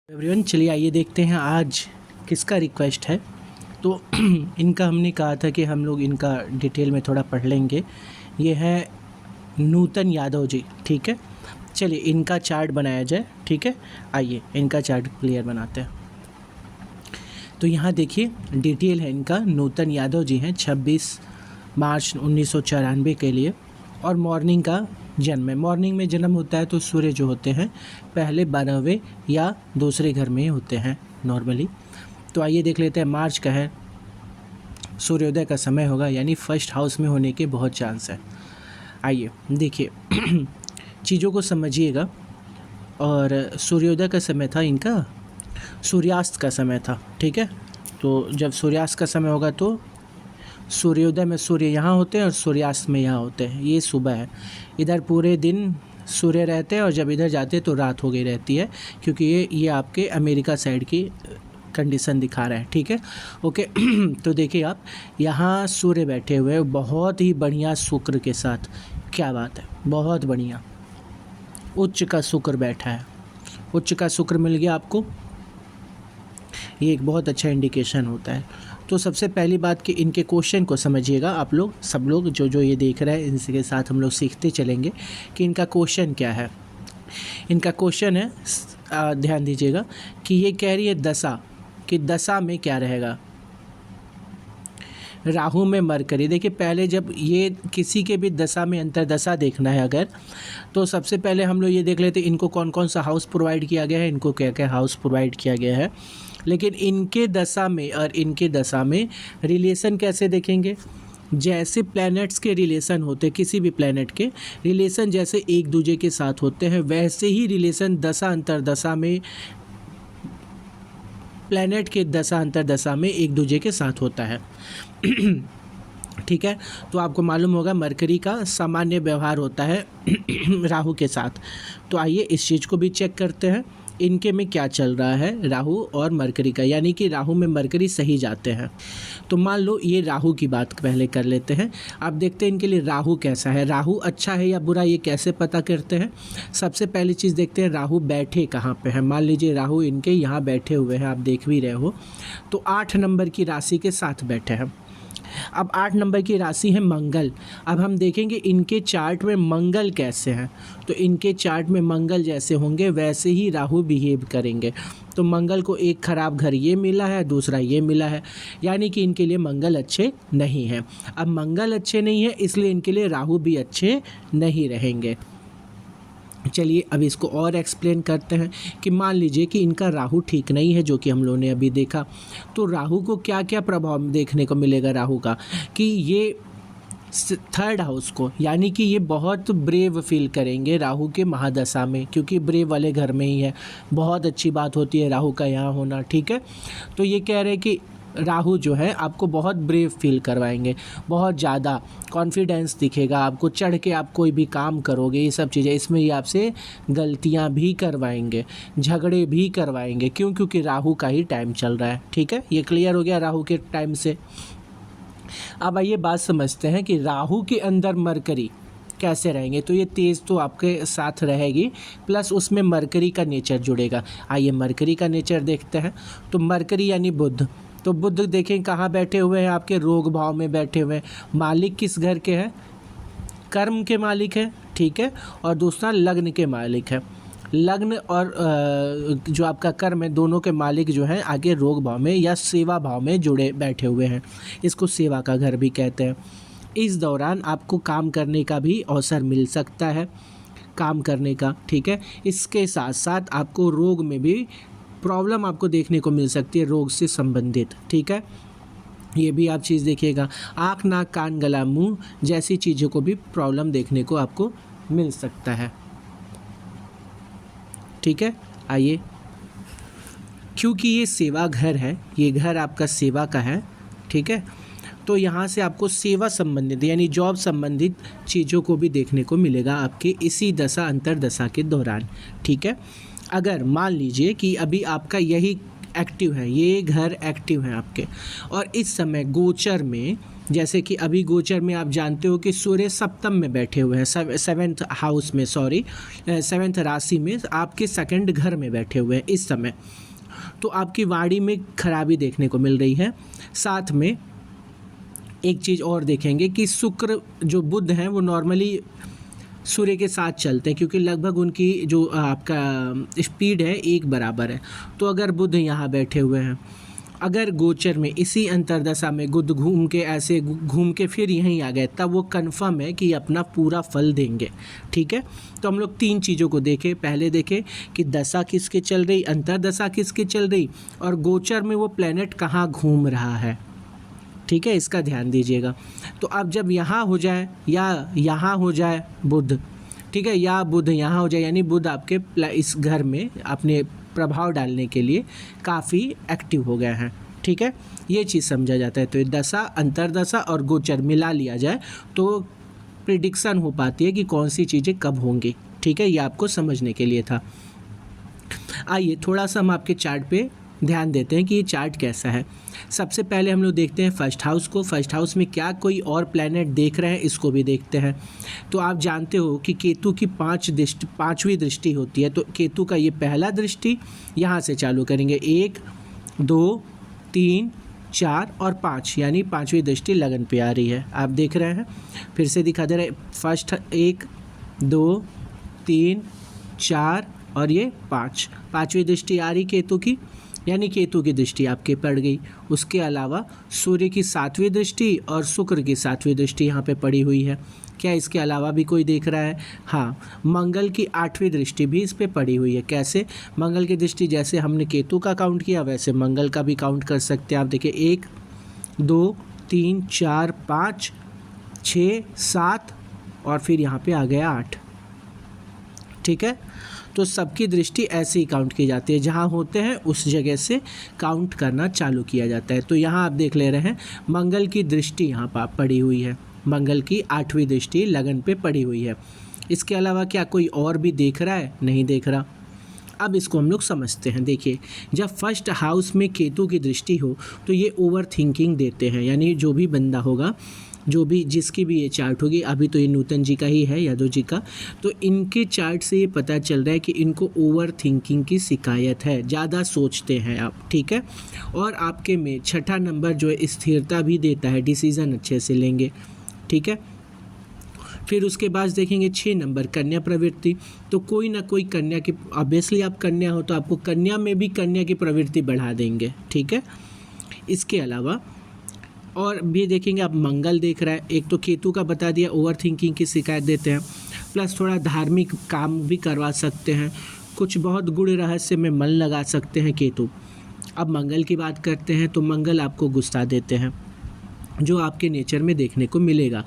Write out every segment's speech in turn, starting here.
Everyone, चलिए आइए देखते हैं आज किसका रिक्वेस्ट है। तो इनका हमने कहा था कि हम लोग इनका डिटेल में थोड़ा पढ़ लेंगे। ये है नूतन यादव जी, ठीक है। चलिए इनका चार्ट बनाया जाए, ठीक है। आइए इनका चार्ट क्लियर बनाते हैं। तो यहाँ देखिए डिटेल है इनका। नूतन यादव जी हैं, 26 मार्च 1994 के लिए, और मॉर्निंग का जन्म है। मॉर्निंग में जन्म होता है तो सूर्य जो होते हैं पहले 12वें या दूसरे घर में होते हैं नॉर्मली। तो आइए देख लेते हैं। मार्च का है, सूर्योदय का समय होगा, यानी फर्स्ट हाउस में होने के बहुत चांस है। आइए देखिए चीज़ों को समझिएगा। और सूर्योदय का समय था इनका, सूर्यास्त का समय था, ठीक है। तो जब सूर्यास्त का समय होगा तो सूर्योदय में सूर्य यहाँ होते हैं और सूर्यास्त में यहाँ होते हैं। ये सुबह है, इधर पूरे दिन सूर्य रहते हैं और जब इधर जाते हैं तो रात हो गई रहती है, क्योंकि ये आपके अमेरिका साइड की कंडीशन दिखा रहा है, ठीक है। ओके तो देखिए आप यहाँ सूर्य बैठे हुए हैं बहुत ही बढ़िया शुक्र के साथ। क्या बात है, बहुत बढ़िया। उच्च का शुक्र बैठा है, उच्च का शुक्र मिल गया आपको। ये एक बहुत अच्छा इंडिकेशन होता है। तो सबसे पहली बात कि इनके क्वेश्चन को समझिएगा आप लोग, सब लोग जो ये देख रहे हैं, इनके साथ हम लोग सीखते चलेंगे कि इनका क्वेश्चन क्या है। इनका क्वेश्चन है, ध्यान दीजिएगा कि ये कह रही है दशा, कि दशा में क्या रहेगा। राहु में मरकरी। देखिए पहले जब ये किसी के भी दशा में अंतरदशा देखना है अगर, तो सबसे पहले हम लोग ये देख लेते हैं इनको कौन कौन सा हाउस प्रोवाइड किया गया है, इनको क्या क्या हाउस प्रोवाइड किया गया है। लेकिन इनके दशा में और इनके दशा में रिलेशन कैसे देखेंगे। जैसे प्लैनेट्स के रिलेशन होते, किसी भी प्लैनेट के रिलेशन जैसे एक दूसरे के साथ होते हैं, वैसे ही रिलेशन दशा अंतरदशा में, प्लैनेट के दशा अंतरदशा में एक दूसरे के साथ होता है। ठीक है। तो आपको मालूम होगा मरकरी का सामान्य व्यवहार होता है राहु के साथ। तो आइए इस चीज़ को भी चेक करते हैं, इनके में क्या चल रहा है राहु और मरकरी का, यानी कि राहु में मरकरी सही जाते हैं। तो मान लो ये राहु की बात पहले कर लेते हैं। अब देखते हैं इनके लिए राहु कैसा है, राहु अच्छा है या बुरा, ये कैसे पता करते हैं। सबसे पहली चीज़ देखते हैं राहु बैठे कहाँ पे है। मान लीजिए राहु इनके यहाँ बैठे हुए हैं, आप देख भी रहे हो, तो 8 नंबर की राशि के साथ बैठे हैं। अब 8 नंबर की राशि है मंगल। अब हम देखेंगे इनके चार्ट में मंगल कैसे हैं। तो इनके चार्ट में मंगल जैसे होंगे वैसे ही राहु बिहेव करेंगे। तो मंगल को एक खराब घर ये मिला है, दूसरा ये मिला है, यानी कि इनके लिए मंगल अच्छे नहीं हैं। अब मंगल अच्छे नहीं है इसलिए इनके लिए राहु भी अच्छे नहीं रहेंगे। चलिए अब इसको और एक्सप्लेन करते हैं कि मान लीजिए कि इनका राहु ठीक नहीं है, जो कि हम लोगों ने अभी देखा। तो राहु को क्या क्या प्रभाव देखने को मिलेगा राहु का, कि ये 3rd हाउस को, यानी कि ये बहुत ब्रेव फील करेंगे राहु के महादशा में, क्योंकि ब्रेव वाले घर में ही है। बहुत अच्छी बात होती है राहु का यहाँ होना, ठीक है। तो ये कह रहे हैं कि राहु जो है आपको बहुत ब्रेव फील करवाएंगे, बहुत ज़्यादा कॉन्फिडेंस दिखेगा आपको, चढ़ के आप कोई भी काम करोगे, ये सब चीज़ें। इसमें ये आपसे गलतियां भी करवाएंगे, झगड़े भी करवाएंगे। क्यों? क्योंकि राहु का ही टाइम चल रहा है, ठीक है। ये क्लियर हो गया राहु के टाइम से। अब आइए बात समझते हैं कि राहु के अंदर मरकरी कैसे रहेंगे। तो ये तेज़ तो आपके साथ रहेगी, प्लस उसमें मरकरी का नेचर जुड़ेगा। आइए मरकरी का नेचर देखते हैं। तो मरकरी यानी बुध। तो बुध देखें कहाँ बैठे हुए हैं, आपके रोग भाव में बैठे हुए हैं। मालिक किस घर के हैं, कर्म के मालिक है, ठीक है। और दूसरा लग्न के मालिक है। लग्न और जो आपका कर्म है, दोनों के मालिक जो हैं आगे रोग भाव में या सेवा भाव में जुड़े बैठे हुए हैं। इसको सेवा का घर भी कहते हैं। इस दौरान आपको काम करने का भी अवसर मिल सकता है, काम करने का, ठीक है। इसके साथ साथ आपको रोग में भी प्रॉब्लम आपको देखने को मिल सकती है, रोग से संबंधित, ठीक है। ये भी आप चीज़ देखिएगा। आँख, नाक, कान, गला, मुंह जैसी चीज़ों को भी प्रॉब्लम देखने को आपको मिल सकता है, ठीक है। आइए, क्योंकि ये सेवा घर है, ये घर आपका सेवा का है, ठीक है। तो यहाँ से आपको सेवा संबंधित यानी जॉब संबंधित चीज़ों को भी देखने को मिलेगा आपके इसी दशा अंतरदशा के दौरान, ठीक है। अगर मान लीजिए कि अभी आपका यही एक्टिव है, ये घर एक्टिव है आपके, और इस समय गोचर में जैसे कि अभी गोचर में आप जानते हो कि सूर्य सप्तम में बैठे हुए हैं, सेवेंथ हाउस में, सॉरी सेवेंथ राशि में, आपके सेकंड घर में बैठे हुए हैं इस समय। तो आपकी वाणी में खराबी देखने को मिल रही है। साथ में एक चीज़ और देखेंगे कि शुक्र जो बुध हैं वो नॉर्मली सूर्य के साथ चलते हैं, क्योंकि लगभग उनकी जो आपका स्पीड है एक बराबर है। तो अगर बुध यहाँ बैठे हुए हैं, अगर गोचर में इसी अंतरदशा में बुध घूम के ऐसे घूम के फिर यहीं आ गए, तब वो कन्फर्म है कि अपना पूरा फल देंगे। ठीक है, तो हम लोग 3 चीज़ों को देखें। पहले देखें कि दशा किसकी चल रही, अंतरदशा किसकी चल रही, और गोचर में वो प्लैनेट कहाँ घूम रहा है। ठीक है, इसका ध्यान दीजिएगा। तो अब जब यहाँ हो जाए या यहाँ हो जाए बुध, ठीक है, या बुध यहाँ हो जाए, यानी बुध आपके इस घर में अपने प्रभाव डालने के लिए काफ़ी एक्टिव हो गए हैं। ठीक है, ये चीज़ समझा जाता है। तो दशा, अंतरदशा और गोचर मिला लिया जाए तो प्रिडिक्शन हो पाती है कि कौन सी चीज़ें कब होंगी। ठीक है, ये आपको समझने के लिए था। आइए थोड़ा सा हम आपके चार्ट पे ध्यान देते हैं कि ये चार्ट कैसा है। सबसे पहले हम लोग देखते हैं फर्स्ट हाउस को। फर्स्ट हाउस में क्या कोई और प्लैनेट देख रहे हैं, इसको भी देखते हैं। तो आप जानते हो कि केतु की 5वीं दृष्टि होती है। तो केतु का ये पहला दृष्टि यहाँ से चालू करेंगे, 1 2 3 4 और 5, यानी 5वीं दृष्टि लगन पे आ रही है। आप देख रहे हैं, फिर से दिखा दे रहे हैं। फर्स्ट 1 2 3 4 और ये 5वीं दृष्टि आ रही केतु की, यानी केतु की दृष्टि आपके पड़ गई। उसके अलावा सूर्य की 7वीं दृष्टि और शुक्र की 7वीं दृष्टि यहाँ पे पड़ी हुई है। क्या इसके अलावा भी कोई देख रहा है? हाँ, मंगल की 8वीं दृष्टि भी इस पे पड़ी हुई है। कैसे? मंगल की दृष्टि जैसे हमने केतु का काउंट किया, वैसे मंगल का भी काउंट कर सकते हैं आप। देखिए 1 2 3 4 5 6 7 और फिर यहाँ पे आ गया 8। ठीक है, तो सबकी दृष्टि ऐसे ही काउंट की जाती है, जहाँ होते हैं उस जगह से काउंट करना चालू किया जाता है। तो यहाँ आप देख ले रहे हैं मंगल की दृष्टि यहाँ पर पड़ी हुई है, मंगल की 8वीं दृष्टि लगन पे पड़ी हुई है। इसके अलावा क्या कोई और भी देख रहा है? नहीं देख रहा। अब इसको हम लोग समझते हैं। देखिए, जब फर्स्ट हाउस में केतु की दृष्टि हो तो ये ओवर थिंकिंग देते हैं, यानी जो भी बंदा होगा, जो भी जिसकी भी ये चार्ट होगी, अभी तो ये नूतन जी का ही है, यादव जी का, तो इनके चार्ट से ये पता चल रहा है कि इनको ओवर थिंकिंग की शिकायत है, ज़्यादा सोचते हैं आप। ठीक है, और आपके में 6ठा नंबर जो है स्थिरता भी देता है, डिसीज़न अच्छे से लेंगे। ठीक है, फिर उसके बाद देखेंगे 6 नंबर कन्या प्रवृत्ति। तो कोई ना कोई कन्या की, ऑब्वियसली आप कन्या हो तो आपको कन्या में भी कन्या की प्रवृत्ति बढ़ा देंगे। ठीक है, इसके अलावा और भी देखेंगे आप, मंगल देख रहा है। एक तो केतु का बता दिया, ओवर थिंकिंग की शिकायत देते हैं, प्लस थोड़ा धार्मिक काम भी करवा सकते हैं, कुछ बहुत गूढ़ रहस्य में मन लगा सकते हैं केतु। अब मंगल की बात करते हैं तो मंगल आपको गुस्सा देते हैं, जो आपके नेचर में देखने को मिलेगा।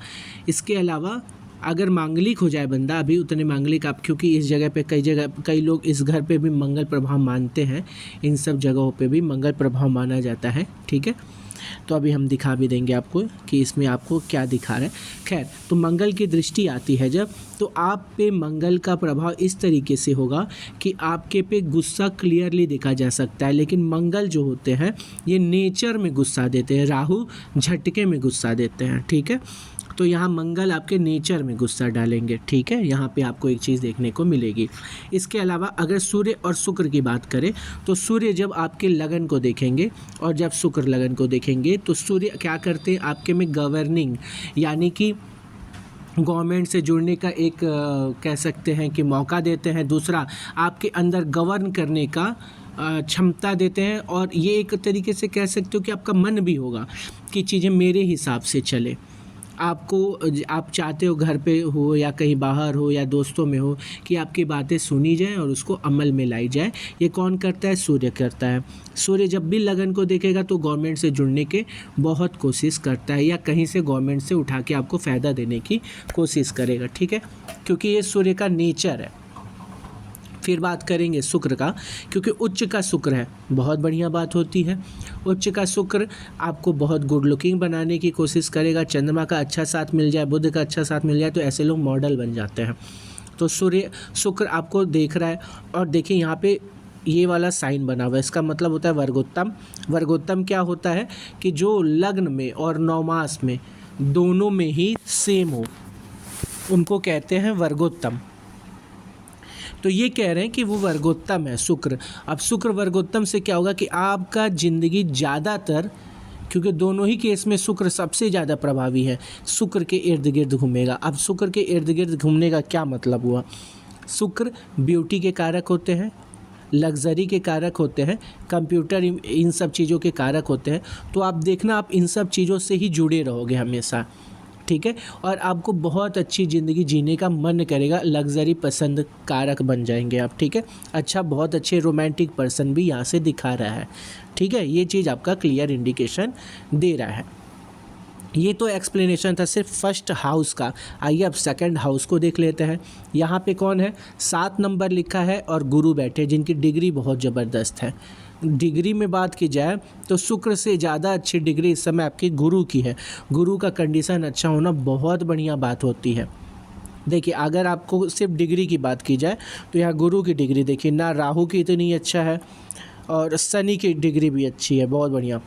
इसके अलावा अगर मांगलिक हो जाए बंदा, अभी उतने मांगलिक आप, क्योंकि इस जगह पे कई लोग इस घर पे भी मंगल प्रभाव मानते हैं, इन सब जगहों पे भी मंगल प्रभाव माना जाता है। ठीक है, तो अभी हम दिखा भी देंगे आपको कि इसमें आपको क्या दिखा रहा है। खैर, तो मंगल की दृष्टि आती है जब, तो आप पे मंगल का प्रभाव इस तरीके से होगा कि आपके पे गुस्सा क्लियरली देखा जा सकता है। लेकिन मंगल जो होते हैं ये नेचर में गुस्सा देते हैं, राहु झटके में गुस्सा देते हैं। ठीक है, तो यहाँ मंगल आपके नेचर में गुस्सा डालेंगे। ठीक है, यहाँ पे आपको एक चीज़ देखने को मिलेगी। इसके अलावा अगर सूर्य और शुक्र की बात करें तो सूर्य जब आपके लगन को देखेंगे और जब शुक्र लगन को देखेंगे तो सूर्य क्या करते हैं आपके में गवर्निंग, यानी कि गवर्नमेंट से जुड़ने का एक कह सकते हैं कि मौका देते हैं। दूसरा, आपके अंदर गवर्न करने का क्षमता देते हैं, और ये एक तरीके से कह सकते हो कि आपका मन भी होगा कि चीज़ें मेरे हिसाब से चले। आप चाहते हो घर पे हो या कहीं बाहर हो या दोस्तों में हो कि आपकी बातें सुनी जाए और उसको अमल में लाई जाए। ये कौन करता है? सूर्य करता है। सूर्य जब भी लगन को देखेगा तो गवर्नमेंट से जुड़ने के बहुत कोशिश करता है, या कहीं से गवर्नमेंट से उठा के आपको फ़ायदा देने की कोशिश करेगा। ठीक है, क्योंकि ये सूर्य का नेचर है। फिर बात करेंगे शुक्र का, क्योंकि उच्च का शुक्र है, बहुत बढ़िया बात होती है। उच्च का शुक्र आपको बहुत गुड लुकिंग बनाने की कोशिश करेगा। चंद्रमा का अच्छा साथ मिल जाए, बुध का अच्छा साथ मिल जाए तो ऐसे लोग मॉडल बन जाते हैं। तो शुक्र आपको देख रहा है, और देखिए यहाँ पे ये वाला साइन बना हुआ है, इसका मतलब होता है वर्गोत्तम। वर्गोत्तम क्या होता है कि जो लग्न में और नवमास में दोनों में ही सेम हो, उनको कहते हैं वर्गोत्तम। तो ये कह रहे हैं कि वो वर्गोत्तम है शुक्र। अब शुक्र वर्गोत्तम से क्या होगा कि आपका ज़िंदगी ज़्यादातर, क्योंकि दोनों ही केस में शुक्र सबसे ज़्यादा प्रभावी है, शुक्र के इर्द गिर्द घूमेगा। अब शुक्र के इर्द गिर्द घूमने का क्या मतलब हुआ? शुक्र ब्यूटी के कारक होते हैं, लग्जरी के कारक होते हैं, कंप्यूटर इन सब चीज़ों के कारक होते हैं। तो आप देखना, आप इन सब चीज़ों से ही जुड़े रहोगे हमेशा, ठीक है। और आपको बहुत अच्छी ज़िंदगी जीने का मन करेगा, लग्जरी पसंद कारक बन जाएंगे आप, ठीक है। अच्छा, बहुत अच्छे रोमांटिक पर्सन भी यहाँ से दिखा रहा है, ठीक है। ये चीज़ आपका क्लियर इंडिकेशन दे रहा है। ये तो एक्सप्लेनेशन था सिर्फ फर्स्ट हाउस का। आइए अब सेकंड हाउस को देख लेते हैं। यहाँ पे कौन है? 7 नंबर लिखा है और गुरु बैठे, जिनकी डिग्री बहुत ज़बरदस्त है। डिग्री में बात की जाए तो शुक्र से ज़्यादा अच्छी डिग्री इस समय आपकी गुरु की है। गुरु का कंडीशन अच्छा होना बहुत बढ़िया बात होती है। देखिए, अगर आपको सिर्फ डिग्री की बात की जाए तो यहाँ गुरु की डिग्री देखिए ना, राहु की इतनी अच्छा है और शनि की डिग्री भी अच्छी है, बहुत बढ़िया।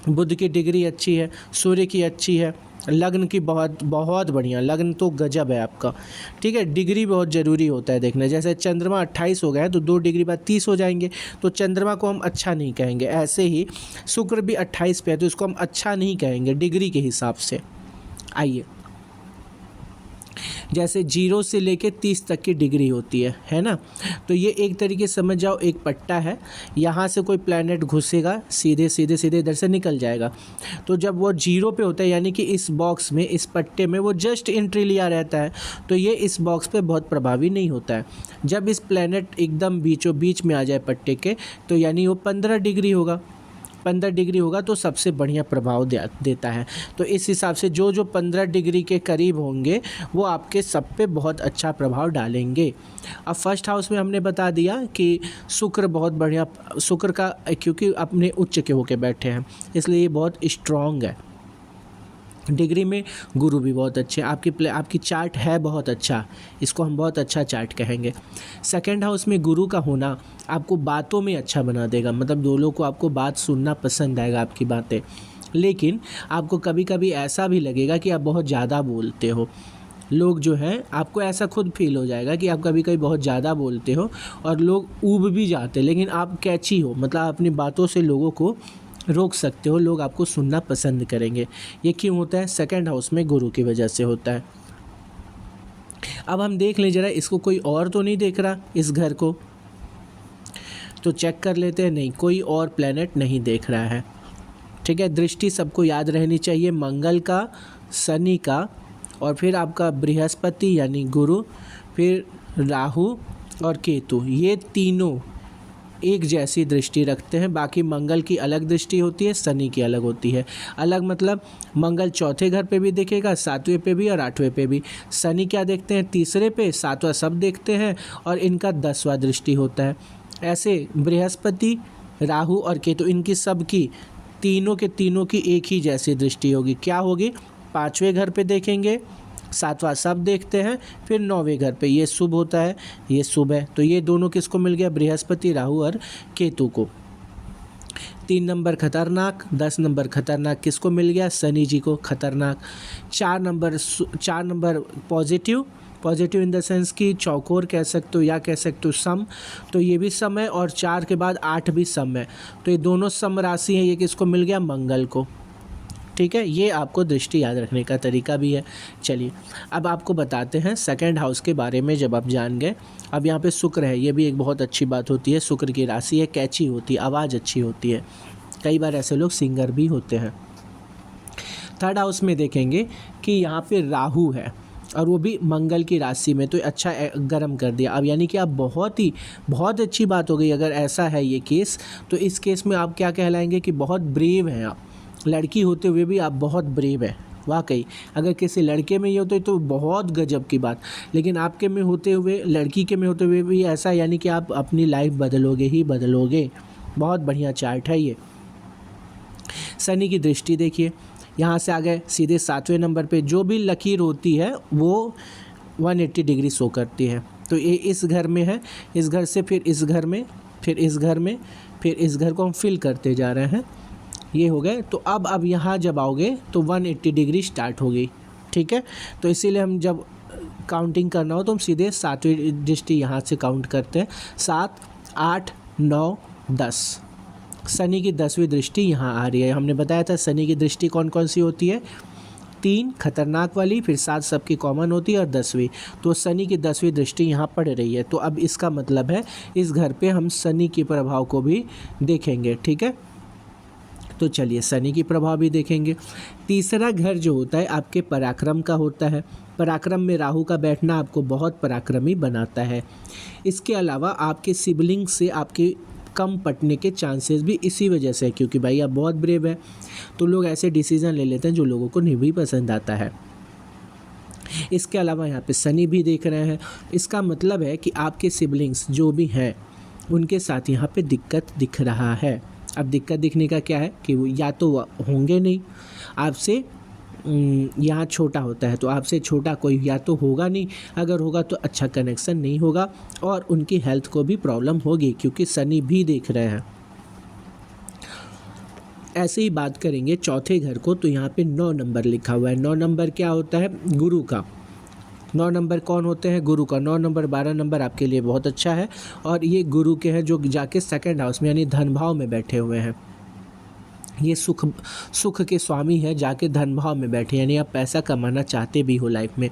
बुध की डिग्री अच्छी है, सूर्य की अच्छी है, लग्न की बहुत बहुत बढ़िया, लग्न तो गजब है आपका, ठीक है। डिग्री बहुत ज़रूरी होता है देखना। जैसे चंद्रमा 28 हो गया है तो 2 डिग्री बाद 30 हो जाएंगे, तो चंद्रमा को हम अच्छा नहीं कहेंगे। ऐसे ही शुक्र भी 28 पे है तो इसको हम अच्छा नहीं कहेंगे डिग्री के हिसाब से। आइए, जैसे 0 से लेके 30 तक की डिग्री होती है ना। तो ये एक तरीके से समझ जाओ, एक पट्टा है, यहाँ से कोई प्लैनेट घुसेगा सीधे सीधे सीधे इधर से निकल जाएगा। तो जब वो 0 पे होता है, यानी कि इस बॉक्स में, इस पट्टे में वो जस्ट एंट्री लिया रहता है, तो ये इस बॉक्स पे बहुत प्रभावी नहीं होता है। जब इस प्लैनेट एकदम बीचों बीच में आ जाए पट्टे के, तो यानी वो 15 डिग्री होगा। 15 डिग्री होगा तो सबसे बढ़िया प्रभाव देता है। तो इस हिसाब से जो जो 15 डिग्री के करीब होंगे वो आपके सब पे बहुत अच्छा प्रभाव डालेंगे। अब फर्स्ट हाउस में हमने बता दिया कि शुक्र बहुत बढ़िया, शुक्र का क्योंकि अपने उच्च के होके बैठे हैं इसलिए ये बहुत स्ट्रॉन्ग है। डिग्री में गुरु भी बहुत अच्छे, आपकी चार्ट है बहुत अच्छा, इसको हम बहुत अच्छा चार्ट कहेंगे। सेकंड हाउस में गुरु का होना आपको बातों में अच्छा बना देगा, मतलब दो लोग को आपको बात सुनना पसंद आएगा आपकी बातें। लेकिन आपको कभी कभी ऐसा भी लगेगा कि आप बहुत ज़्यादा बोलते हो। लोग जो हैं, आपको ऐसा खुद फील हो जाएगा कि आप कभी कभी बहुत ज़्यादा बोलते हो और लोग ऊब भी जाते, लेकिन आप कैची हो, मतलब अपनी बातों से लोगों को रोक सकते हो, लोग आपको सुनना पसंद करेंगे। ये क्यों होता है? सेकंड हाउस में गुरु की वजह से होता है। अब हम देख लें जरा, इसको कोई और तो नहीं देख रहा इस घर को, तो चेक कर लेते हैं। नहीं, कोई और प्लैनेट नहीं देख रहा है, ठीक है। दृष्टि सबको याद रहनी चाहिए, मंगल का, शनि का, और फिर आपका बृहस्पति यानी गुरु, फिर राहु और केतु, ये तीनों एक जैसी दृष्टि रखते हैं। बाकी मंगल की अलग दृष्टि होती है, शनि की अलग होती है। अलग मतलब मंगल चौथे घर पे भी दिखेगा, 7वें पे भी और 8वें पे भी। शनि क्या देखते हैं? तीसरे पे, 7वां सब देखते हैं और इनका 10वां दृष्टि होता है। ऐसे बृहस्पति, राहु और केतु, इनकी सबकी तीनों के तीनों की एक ही जैसी दृष्टि होगी। क्या होगी? 5वें घर पे देखेंगे, 7वां सब देखते हैं, फिर 9वें घर पे, ये शुभ होता है, ये शुभ है। तो ये दोनों किसको मिल गया? बृहस्पति, राहु और केतु को। 3 नंबर खतरनाक, 10 नंबर खतरनाक किसको मिल गया? शनि जी को, खतरनाक। 4 number positive, positive in the sense कि चौकोर कह सकते हो या कह सकते हो सम, तो ये भी सम है, और 4 के बाद 8 भी सम है, तो ये दोनों सम राशि हैं। ये किसको मिल गया? मंगल को, ठीक है। ये आपको दृष्टि याद रखने का तरीका भी है। चलिए अब आपको बताते हैं सेकंड हाउस के बारे में। जब आप जान गए, अब यहाँ पे शुक्र है, ये भी एक बहुत अच्छी बात होती है। शुक्र की राशि है, कैची होती है, आवाज़ अच्छी होती है, कई बार ऐसे लोग सिंगर भी होते हैं। थर्ड हाउस में देखेंगे कि यहाँ पे राहु है और वो भी मंगल की राशि में, तो अच्छा गर्म कर दिया। अब यानी कि आप बहुत अच्छी बात हो गई अगर ऐसा है ये केस, तो इस केस में आप क्या कहलाएंगे कि बहुत ब्रेव हैं आप। लड़की होते हुए भी आप बहुत ब्रेव हैं वाकई। अगर किसी लड़के में ये होते तो बहुत गजब की बात, लेकिन आपके में होते हुए, लड़की के में होते हुए भी ऐसा, यानी कि आप अपनी लाइफ बदलोगे ही बदलोगे। बहुत बढ़िया चार्ट है ये। शनि की दृष्टि देखिए, यहाँ से आ गए सीधे 7वें नंबर पे। जो भी लकीर होती है वो 180 डिग्री शो करती है। तो ये इस घर में है, इस घर से फिर इस घर में, फिर इस घर में, फिर इस घर को हम फिल करते जा रहे हैं। ये हो गए। तो अब यहाँ जब आओगे तो 180 डिग्री स्टार्ट होगी, ठीक है। तो इसीलिए हम जब काउंटिंग करना हो तो हम सीधे 7वीं दृष्टि यहाँ से काउंट करते हैं, 7, 8, 9, 10। शनि की 10वीं दृष्टि यहाँ आ रही है। हमने बताया था शनि की दृष्टि कौन कौन सी होती है, 3 खतरनाक वाली, फिर 7 सबकी कॉमन होती है और 10वीं। तो शनि की 10वीं दृष्टि यहाँ पड़ रही है। तो अब इसका मतलब है इस घर पे हम शनि के प्रभाव को भी देखेंगे, ठीक है। तो चलिए शनि की प्रभाव भी देखेंगे। तीसरा घर जो होता है आपके पराक्रम का होता है। पराक्रम में राहु का बैठना आपको बहुत पराक्रमी बनाता है। इसके अलावा आपके सिबलिंग से आपके कम पटने के चांसेस भी इसी वजह से है, क्योंकि भाई आप बहुत ब्रेव है, तो लोग ऐसे डिसीजन ले लेते हैं जो लोगों को नहीं भी पसंद आता है। इसके अलावा यहाँ पे शनि भी देख रहे हैं। इसका मतलब है कि आपके सिबलिंग्स जो भी हैं उनके साथ यहाँ पे दिक्कत दिख रहा है। अब दिक्कत दिखने का क्या है कि वो या तो होंगे नहीं आपसे, यहाँ छोटा होता है तो आपसे छोटा कोई या तो होगा नहीं, अगर होगा तो अच्छा कनेक्शन नहीं होगा, और उनकी हेल्थ को भी प्रॉब्लम होगी क्योंकि शनि भी देख रहे हैं। ऐसे ही बात करेंगे चौथे घर को, तो यहाँ पे 9 नंबर लिखा हुआ है। 9 नंबर क्या होता है, गुरु का। 9 नंबर कौन होते हैं, गुरु का। 9 नंबर 12 नंबर आपके लिए बहुत अच्छा है, और ये गुरु के हैं जो जाके सेकंड हाउस में यानी धन भाव में बैठे हुए हैं। ये सुख के स्वामी है, जाके धन भाव में बैठे, यानी आप पैसा कमाना चाहते भी हो लाइफ में,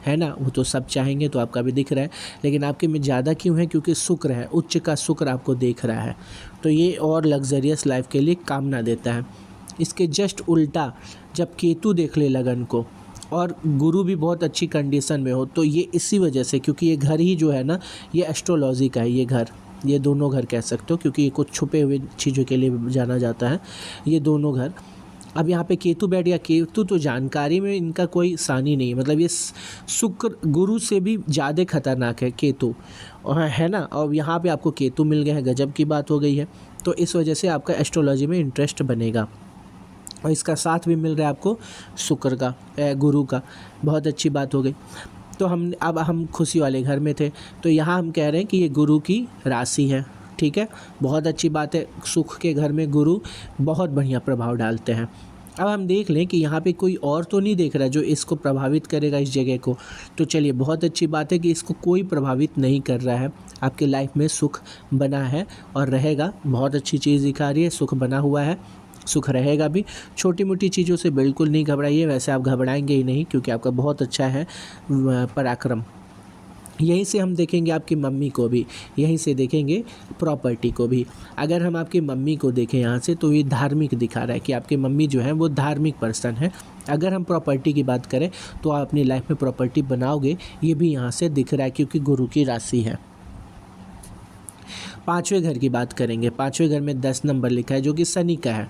है ना। वो तो सब चाहेंगे, तो आपका भी दिख रहा है, लेकिन आपके में ज़्यादा क्यों है, क्योंकि शुक्र है, उच्च का शुक्र आपको देख रहा है, तो ये और लग्जरियस लाइफ के लिए कामना देता है। इसके जस्ट उल्टा जब केतु देख ले लगन को और गुरु भी बहुत अच्छी कंडीशन में हो, तो ये इसी वजह से, क्योंकि ये घर ही जो है ना, ये एस्ट्रोलॉजी का है ये घर, ये दोनों घर कह सकते हो, क्योंकि ये कुछ छुपे हुए चीज़ों के लिए जाना जाता है ये दोनों घर। अब यहाँ पे केतु बैठ गया। केतु तो जानकारी में इनका कोई सानी नहीं है, मतलब ये शुक्र गुरु से भी ज़्यादा खतरनाक है केतु, है ना। और यहाँ पे आपको केतु मिल गया है, गजब की बात हो गई है। तो इस वजह से आपका एस्ट्रोलॉजी में इंटरेस्ट बनेगा, और इसका साथ भी मिल रहा है आपको शुक्र का, गुरु का, बहुत अच्छी बात हो गई। तो अब हम खुशी वाले घर में थे, तो यहाँ हम कह रहे हैं कि ये गुरु की राशि है, ठीक है, बहुत अच्छी बात है। सुख के घर में गुरु बहुत बढ़िया प्रभाव डालते हैं। अब हम देख लें कि यहाँ पे कोई और तो नहीं देख रहा जो इसको प्रभावित करेगा इस जगह को, तो चलिए बहुत अच्छी बात है कि इसको कोई प्रभावित नहीं कर रहा है। आपके लाइफ में सुख बना है और रहेगा, बहुत अच्छी चीज़ दिखा रही है, सुख बना हुआ है, सुख रहेगा भी। छोटी मोटी चीज़ों से बिल्कुल नहीं घबराइए, वैसे आप घबराएंगे ही नहीं क्योंकि आपका बहुत अच्छा है पराक्रम। यहीं से हम देखेंगे आपकी मम्मी को भी, यहीं से देखेंगे प्रॉपर्टी को भी। अगर हम आपकी मम्मी को देखें यहाँ से, तो ये धार्मिक दिखा रहा है कि आपकी मम्मी जो है वो धार्मिक पर्सन है। अगर हम प्रॉपर्टी की बात करें तो आप अपनी लाइफ में प्रॉपर्टी बनाओगे, ये भी यहाँ से दिख रहा है क्योंकि गुरु की राशि है। 5वें घर की बात करेंगे। 5वें घर में 10 नंबर लिखा है जो कि शनि का है।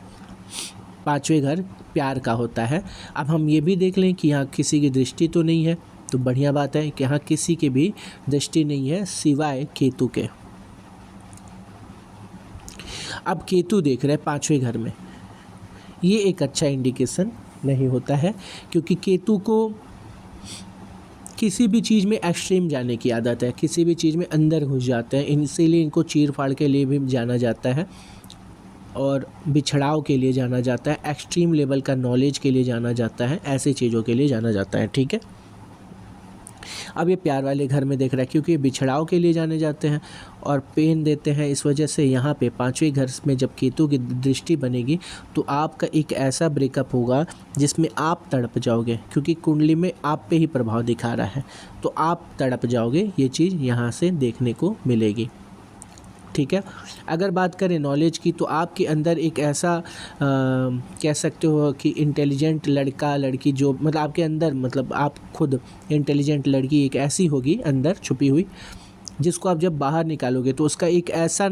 5वें घर प्यार का होता है। अब हम ये भी देख लें कि यहाँ किसी की दृष्टि तो नहीं है, तो बढ़िया बात है कि यहाँ किसी की भी दृष्टि नहीं है सिवाय केतु के। अब केतु देख रहे हैं 5वें घर में, ये एक अच्छा इंडिकेशन नहीं होता है, क्योंकि केतु को किसी भी चीज़ में एक्सट्रीम जाने की आदत है, किसी भी चीज़ में अंदर घुस जाते हैं, इसीलिए इनको चीर फाड़ के लिए भी जाना जाता है और बिछड़ाव के लिए जाना जाता है, एक्सट्रीम लेवल का नॉलेज के लिए जाना जाता है, ऐसी चीज़ों के लिए जाना जाता है, ठीक है। अब ये प्यार वाले घर में देख रहा है क्योंकि ये बिछड़ाव के लिए जाने जाते हैं और पेन देते हैं, इस वजह से यहाँ पे 5वें घर में जब केतु की दृष्टि बनेगी तो आपका एक ऐसा ब्रेकअप होगा जिसमें आप तड़प जाओगे, क्योंकि कुंडली में आप पे ही प्रभाव दिखा रहा है, तो आप तड़प जाओगे, ये चीज़ यहाँ से देखने को मिलेगी, ठीक है। अगर बात करें नॉलेज की, तो आपके अंदर एक ऐसा कह सकते हो कि इंटेलिजेंट लड़का लड़की जो मतलब आपके अंदर, मतलब आप खुद इंटेलिजेंट लड़की एक ऐसी होगी अंदर छुपी हुई, जिसको आप जब बाहर निकालोगे तो उसका एक ऐसा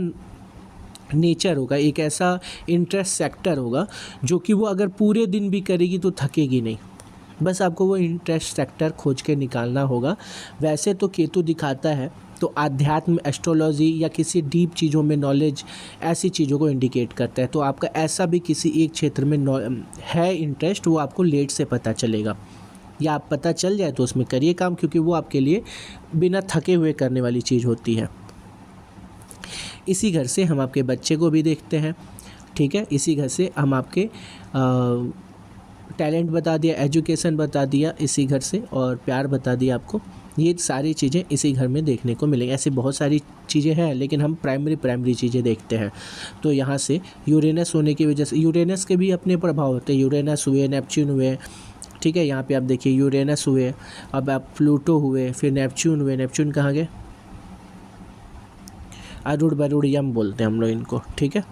नेचर होगा, एक ऐसा इंटरेस्ट सेक्टर होगा जो कि वो अगर पूरे दिन भी करेगी तो थकेगी नहीं, बस आपको वो इंटरेस्ट सेक्टर खोज के निकालना होगा। वैसे तो केतु दिखाता है तो आध्यात्म, एस्ट्रोलॉजी या किसी डीप चीज़ों में नॉलेज, ऐसी चीज़ों को इंडिकेट करता है। तो आपका ऐसा भी किसी एक क्षेत्र में है इंटरेस्ट, वो आपको लेट से पता चलेगा, या आप पता चल जाए तो उसमें करिए काम, क्योंकि वो आपके लिए बिना थके हुए करने वाली चीज़ होती है। इसी घर से हम आपके बच्चे को भी देखते हैं। ठीक है, इसी घर से हम आपके टैलेंट बता दिया, एजुकेशन बता दिया इसी घर से, और प्यार बता दिया आपको। ये सारी चीज़ें इसी घर में देखने को मिलेंगी। ऐसे बहुत सारी चीज़ें हैं, लेकिन हम प्राइमरी चीज़ें देखते हैं। तो यहाँ से यूरेनस होने की वजह से, यूरेनस के भी अपने प्रभाव होते हैं। यूरेनस हुए, नेपच्यून हुए, ठीक है, यहाँ पे आप देखिए यूरेनस हुए, अब आप प्लूटो हुए, फिर नेपच्यून हुए। नेपच्यून कहाँ गए? अरुण बरुण यम बोलते हैं हम लोग इनको, ठीक है।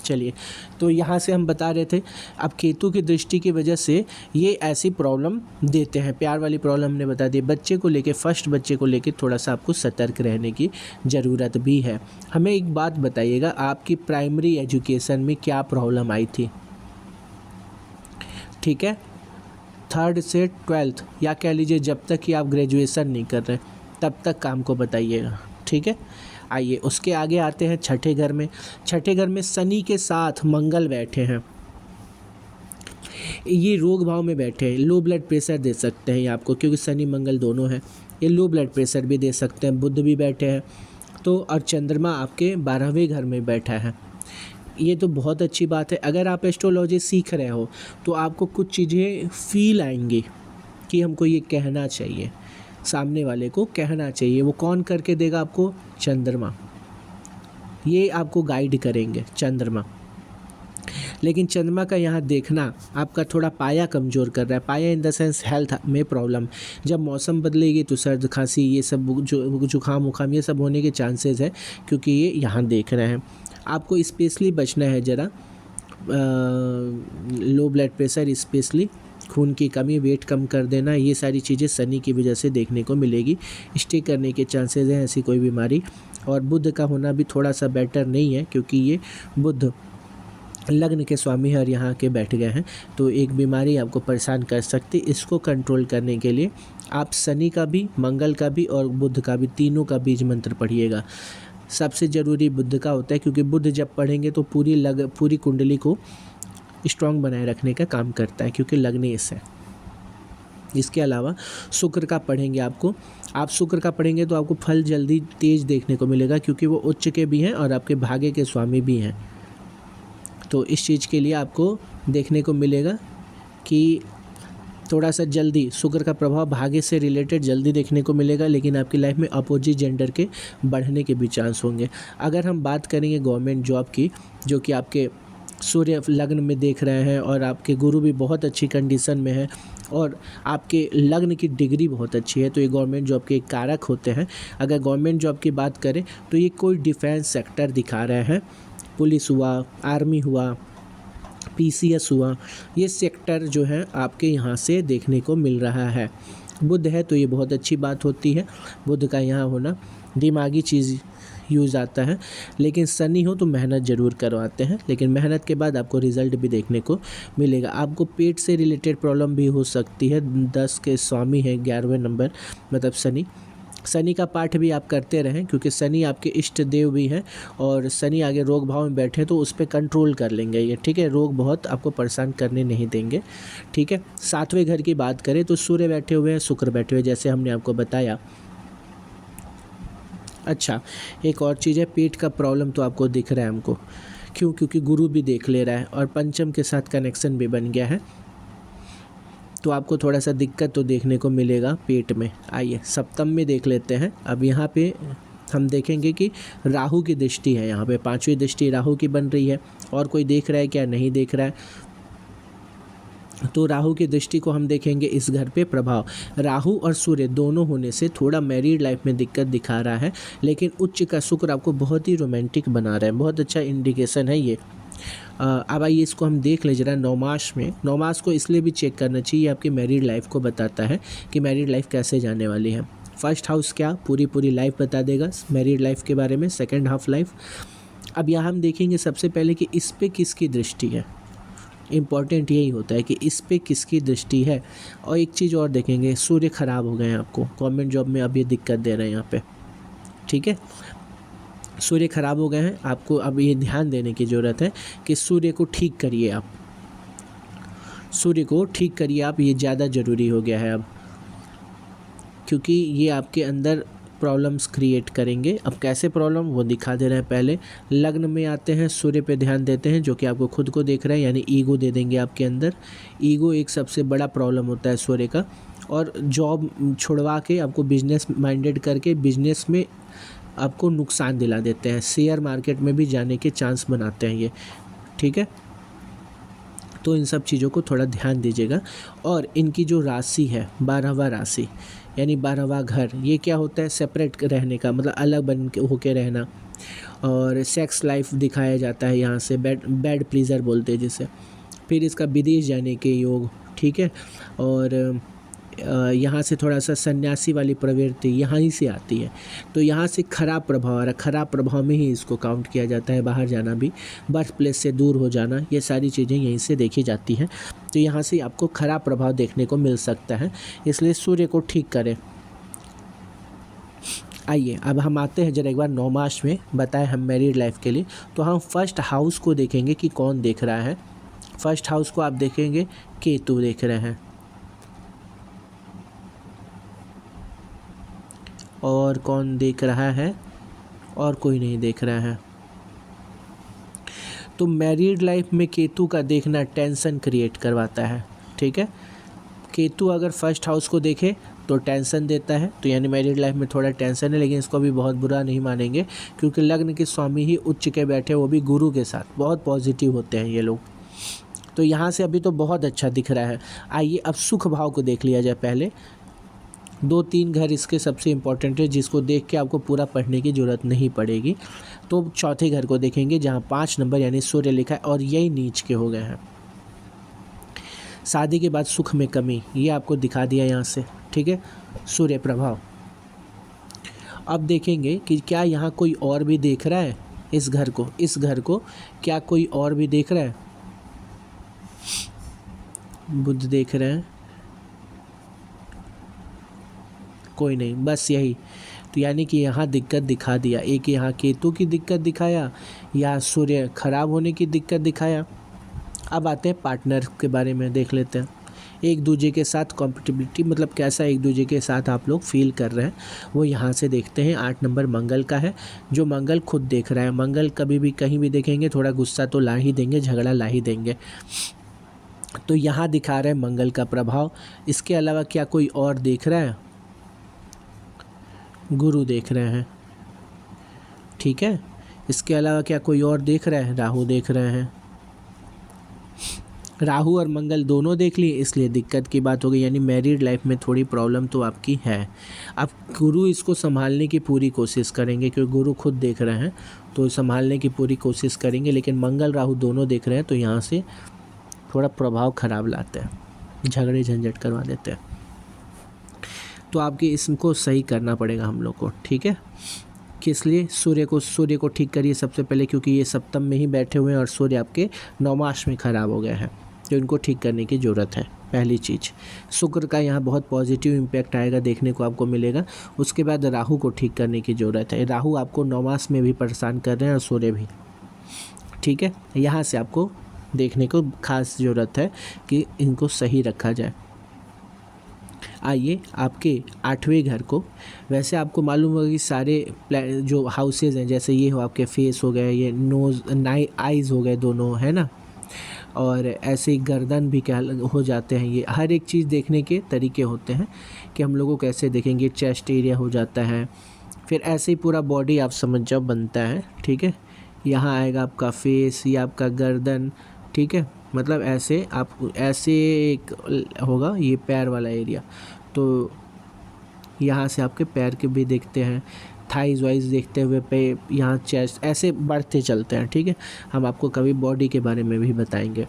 चलिए, तो यहाँ से हम बता रहे थे, अब केतु की दृष्टि की वजह से ये ऐसी प्रॉब्लम देते हैं। प्यार वाली प्रॉब्लम हमने बता दी। बच्चे को लेके, फर्स्ट बच्चे को लेके थोड़ा सा आपको सतर्क रहने की ज़रूरत भी है। हमें एक बात बताइएगा, आपकी प्राइमरी एजुकेशन में क्या प्रॉब्लम आई थी? ठीक है, 3rd से 12th, या कह लीजिए जब तक कि आप ग्रेजुएशन नहीं कर रहे तब तक काम को बताइएगा, ठीक है। आइए उसके आगे आते हैं छठे घर में। छठे घर में शनि के साथ मंगल बैठे हैं। ये रोग भाव में बैठे हैं। लो ब्लड प्रेशर दे सकते हैं ये आपको, क्योंकि शनि मंगल दोनों हैं। ये लो ब्लड प्रेशर भी दे सकते हैं। बुध भी बैठे हैं, तो और चंद्रमा आपके 12वें घर में बैठा है। ये तो बहुत अच्छी बात है। अगर आप एस्ट्रोलॉजी सीख रहे हो तो आपको कुछ चीज़ें फील आएंगी कि हमको ये कहना चाहिए, सामने वाले को कहना चाहिए। वो कौन करके देगा आपको? चंद्रमा। ये आपको गाइड करेंगे, चंद्रमा। लेकिन चंद्रमा का यहाँ देखना आपका थोड़ा पाया कमज़ोर कर रहा है। पाया इन द सेंस हेल्थ में प्रॉब्लम। जब मौसम बदलेगी तो सर्द खांसी, ये सब जुकाम उखाम, ये सब होने के चांसेस है, क्योंकि ये यहाँ देख रहे हैं। आपको स्पेशली बचना है ज़रा, लो ब्लड प्रेशर, स्पेशली खून की कमी, वेट कम कर देना, ये सारी चीज़ें शनि की वजह से देखने को मिलेगी। स्टे करने के चांसेस हैं ऐसी कोई बीमारी। और बुध का होना भी थोड़ा सा बेटर नहीं है, क्योंकि ये बुध लग्न के स्वामी है और यहाँ के बैठ गए हैं, तो एक बीमारी आपको परेशान कर सकती। इसको कंट्रोल करने के लिए आप शनि का भी, मंगल का भी और बुध का भी, तीनों का बीज मंत्र पढ़िएगा। सबसे ज़रूरी बुध का होता है, क्योंकि बुध जब पढ़ेंगे तो पूरी कुंडली को स्ट्रॉन्ग बनाए रखने का काम करता है, क्योंकि लग्नेश है। इसके अलावा शुक्र का पढ़ेंगे आप शुक्र का पढ़ेंगे तो आपको फल जल्दी तेज देखने को मिलेगा, क्योंकि वो उच्च के भी हैं और आपके भाग्य के स्वामी भी हैं। तो इस चीज़ के लिए आपको देखने को मिलेगा कि थोड़ा सा जल्दी शुक्र का प्रभाव भाग्य से रिलेटेड जल्दी देखने को मिलेगा, लेकिन आपकी लाइफ में अपोजिट जेंडर के बढ़ने के भी चांस होंगे। अगर हम बात करेंगे गवर्नमेंट जॉब की, जो कि आपके सूर्य लग्न में देख रहे हैं और आपके गुरु भी बहुत अच्छी कंडीशन में है और आपके लग्न की डिग्री बहुत अच्छी है, तो ये गवर्नमेंट जॉब के एक कारक होते हैं। अगर गवर्नमेंट जॉब की बात करें तो ये कोई डिफेंस सेक्टर दिखा रहे हैं, पुलिस हुआ, आर्मी हुआ, PCS हुआ, ये सेक्टर जो है आपके यहाँ से देखने को मिल रहा है। बुध है तो ये बहुत अच्छी बात होती है, बुध का यहाँ होना दिमागी चीज़ यूज़ आता है। लेकिन शनि हो तो मेहनत ज़रूर करवाते हैं, लेकिन मेहनत के बाद आपको रिज़ल्ट भी देखने को मिलेगा। आपको पेट से रिलेटेड प्रॉब्लम भी हो सकती है। 10 के स्वामी है 11वें नंबर, मतलब शनि। शनि का पाठ भी आप करते रहें, क्योंकि शनि आपके इष्ट देव भी हैं और शनि आगे रोग भाव में बैठे तो उस पर कंट्रोल कर लेंगे ये, ठीक है। रोग बहुत आपको परेशान करने नहीं देंगे, ठीक है। 7वें घर की बात करें तो सूर्य बैठे हुए हैं, शुक्र बैठे हुए, जैसे हमने आपको बताया। अच्छा, एक और चीज़ है, पेट का प्रॉब्लम तो आपको दिख रहा है हमको, क्यों? क्योंकि गुरु भी देख ले रहा है और पंचम के साथ कनेक्शन भी बन गया है, तो आपको थोड़ा सा दिक्कत तो देखने को मिलेगा पेट में। आइए सप्तम में देख लेते हैं। अब यहाँ पे हम देखेंगे कि राहु की दृष्टि है, यहाँ पे 5वीं दृष्टि राहु की बन रही है। और कोई देख रहा है क्या? नहीं देख रहा है। तो राहु की दृष्टि को हम देखेंगे इस घर पे प्रभाव। राहु और सूर्य दोनों होने से थोड़ा मैरिड लाइफ में दिक्कत दिखा रहा है, लेकिन उच्च का शुक्र आपको बहुत ही रोमांटिक बना रहा है, बहुत अच्छा इंडिकेशन है ये। अब आइए इसको हम देख लें जरा नौमास में। नौमास को इसलिए भी चेक करना चाहिए, आपकी मैरिड लाइफ को बताता है कि मैरिड लाइफ कैसे जाने वाली है। फर्स्ट हाउस क्या, पूरी लाइफ बता देगा मैरिड लाइफ के बारे में, सेकेंड हाफ लाइफ। अब यहाँ हम देखेंगे सबसे पहले कि इस पे किसकी दृष्टि है। इम्पॉर्टेंट यही होता है कि इस पे किसकी दृष्टि है। और एक चीज़ और देखेंगे, सूर्य खराब हो गए हैं आपको गवर्नमेंट जॉब में, अब ये दिक्कत दे रहे हैं यहाँ पे, ठीक है। सूर्य खराब हो गए हैं, आपको अब ये ध्यान देने की ज़रूरत है कि सूर्य को ठीक करिए आप, सूर्य को ठीक करिए आप, ये ज़्यादा ज़रूरी हो गया है अब, क्योंकि ये आपके अंदर प्रॉब्लम्स क्रिएट करेंगे। अब कैसे प्रॉब्लम वो दिखा दे रहे हैं। पहले लग्न में आते हैं, सूर्य पे ध्यान देते हैं, जो कि आपको खुद को देख रहा है, यानी ईगो दे देंगे आपके अंदर। ईगो एक सबसे बड़ा प्रॉब्लम होता है सूर्य का। और जॉब छुड़वा के आपको बिजनेस माइंडेड करके बिजनेस में आपको नुकसान दिला देते हैं, शेयर मार्केट में भी जाने के चांस बनाते हैं ये, ठीक है। तो इन सब चीज़ों को थोड़ा ध्यान दीजिएगा। और इनकी जो राशि है 12वां राशि यानी 12वां घर, ये क्या होता है, सेपरेट रहने का मतलब अलग बन के होके रहना। और सेक्स लाइफ दिखाया जाता है यहाँ से, बैड प्लीज़र बोलते हैं जिसे। फिर इसका विदेश जाने के योग, ठीक है। और यहाँ से थोड़ा सा सन्यासी वाली प्रवृत्ति यहाँ ही से आती है। तो यहाँ से खराब प्रभाव आ रहा है, खराब प्रभाव में ही इसको काउंट किया जाता है। बाहर जाना भी, बर्थ प्लेस से दूर हो जाना, ये सारी चीज़ें यहीं से देखी जाती हैं। तो यहाँ से आपको खराब प्रभाव देखने को मिल सकता है, इसलिए सूर्य को ठीक करें। आइए अब हम आते हैं जरा एक बार 9 मास में बताएं हम मैरिड लाइफ के लिए। तो हम फर्स्ट हाउस को देखेंगे कि कौन देख रहा है। फर्स्ट हाउस को आप देखेंगे केतु देख रहे हैं, और कौन देख रहा है, और कोई नहीं देख रहा है। तो मैरिड लाइफ में केतु का देखना टेंशन क्रिएट करवाता है, ठीक है। केतु अगर फर्स्ट हाउस को देखे तो टेंशन देता है, तो यानी मैरिड लाइफ में थोड़ा टेंशन है, लेकिन इसको भी बहुत बुरा नहीं मानेंगे, क्योंकि लग्न के स्वामी ही उच्च के बैठे, वो भी गुरु के साथ, बहुत पॉजिटिव होते हैं ये लोग। तो यहाँ से अभी तो बहुत अच्छा दिख रहा है। आइए अब सुख भाव को देख लिया जाए पहले। 2-3 घर इसके सबसे इम्पोर्टेंट है, जिसको देख के आपको पूरा पढ़ने की ज़रूरत नहीं पड़ेगी। तो चौथे घर को देखेंगे जहाँ 5 नंबर यानी सूर्य लिखा है, और यही नीच के हो गए हैं। शादी के बाद सुख में कमी, ये आपको दिखा दिया यहाँ से, ठीक है, सूर्य प्रभाव। अब देखेंगे कि क्या यहाँ कोई और भी देख रहा है इस घर को क्या कोई और भी देख रहा है। बुध देख रहे हैं, कोई नहीं, बस यही। तो यानी कि यहाँ दिक्कत दिखा दिया, एक यहाँ केतु की दिक्कत दिखाया, या सूर्य खराब होने की दिक्कत दिखाया। अब आते हैं पार्टनर के बारे में, देख लेते हैं। एक दूसरे के साथ कॉम्पिटिबिलिटी, मतलब कैसा एक दूसरे के साथ आप लोग फील कर रहे हैं, वो यहाँ से देखते हैं। 8 नंबर मंगल का है, जो मंगल खुद देख रहा है। मंगल कभी भी कहीं भी देखेंगे थोड़ा गुस्सा तो ला ही देंगे, झगड़ा ला ही देंगे। तो यहाँ दिखा रहे हैं मंगल का प्रभाव। इसके अलावा क्या कोई और देख रहा है, गुरु देख रहे हैं, ठीक है। इसके अलावा क्या कोई और देख रहा है, राहु देख रहे हैं। राहु और मंगल दोनों देख लिए, इसलिए दिक्कत की बात हो गई, यानी मैरिड लाइफ में थोड़ी प्रॉब्लम तो आपकी है। अब गुरु इसको संभालने की पूरी कोशिश करेंगे, क्योंकि गुरु खुद देख रहे हैं तो संभालने की पूरी कोशिश करेंगे, लेकिन मंगल राहु दोनों देख रहे हैं, तो यहाँ से थोड़ा प्रभाव खराब लाते हैं, झगड़े झंझट करवा देते हैं। तो आपके इसको सही करना पड़ेगा हम लोग को, ठीक है। किस लिए, सूर्य को ठीक करिए सबसे पहले, क्योंकि ये सप्तम में ही बैठे हुए हैं और सूर्य आपके 9 मास में ख़राब हो गए हैं, तो इनको ठीक करने की ज़रूरत है। पहली चीज़ शुक्र का यहाँ बहुत पॉजिटिव इम्पैक्ट आएगा, देखने को आपको मिलेगा। उसके बाद राहु को ठीक करने की ज़रूरत है। राहु आपको 9 मास में भी परेशान कर रहे हैं और सूर्य भी, ठीक है। यहाँ से आपको देखने को खास ज़रूरत है कि इनको सही रखा जाए। आइए आपके 8वें घर को, वैसे आपको मालूम होगा कि सारे जो हाउसेज हैं, जैसे ये हो आपके फेस हो गए, ये नोज़ आइज़ हो गए दोनों, है ना, और ऐसे ही गर्दन भी क्या हो जाते हैं। ये हर एक चीज़ देखने के तरीके होते हैं कि हम लोगों को कैसे देखेंगे। चेस्ट एरिया हो जाता है, फिर ऐसे ही पूरा बॉडी आप समझ जाओ बनता है, ठीक है। यहाँ आएगा आपका फेस, ये आपका गर्दन, ठीक है, मतलब ऐसे आप ऐसे एक होगा ये पैर वाला एरिया, तो यहाँ से आपके पैर के भी देखते हैं, थाइज वाइज देखते हुए पे यहाँ चेस्ट, ऐसे बढ़ते चलते हैं, ठीक है। हम आपको कभी बॉडी के बारे में भी बताएंगे।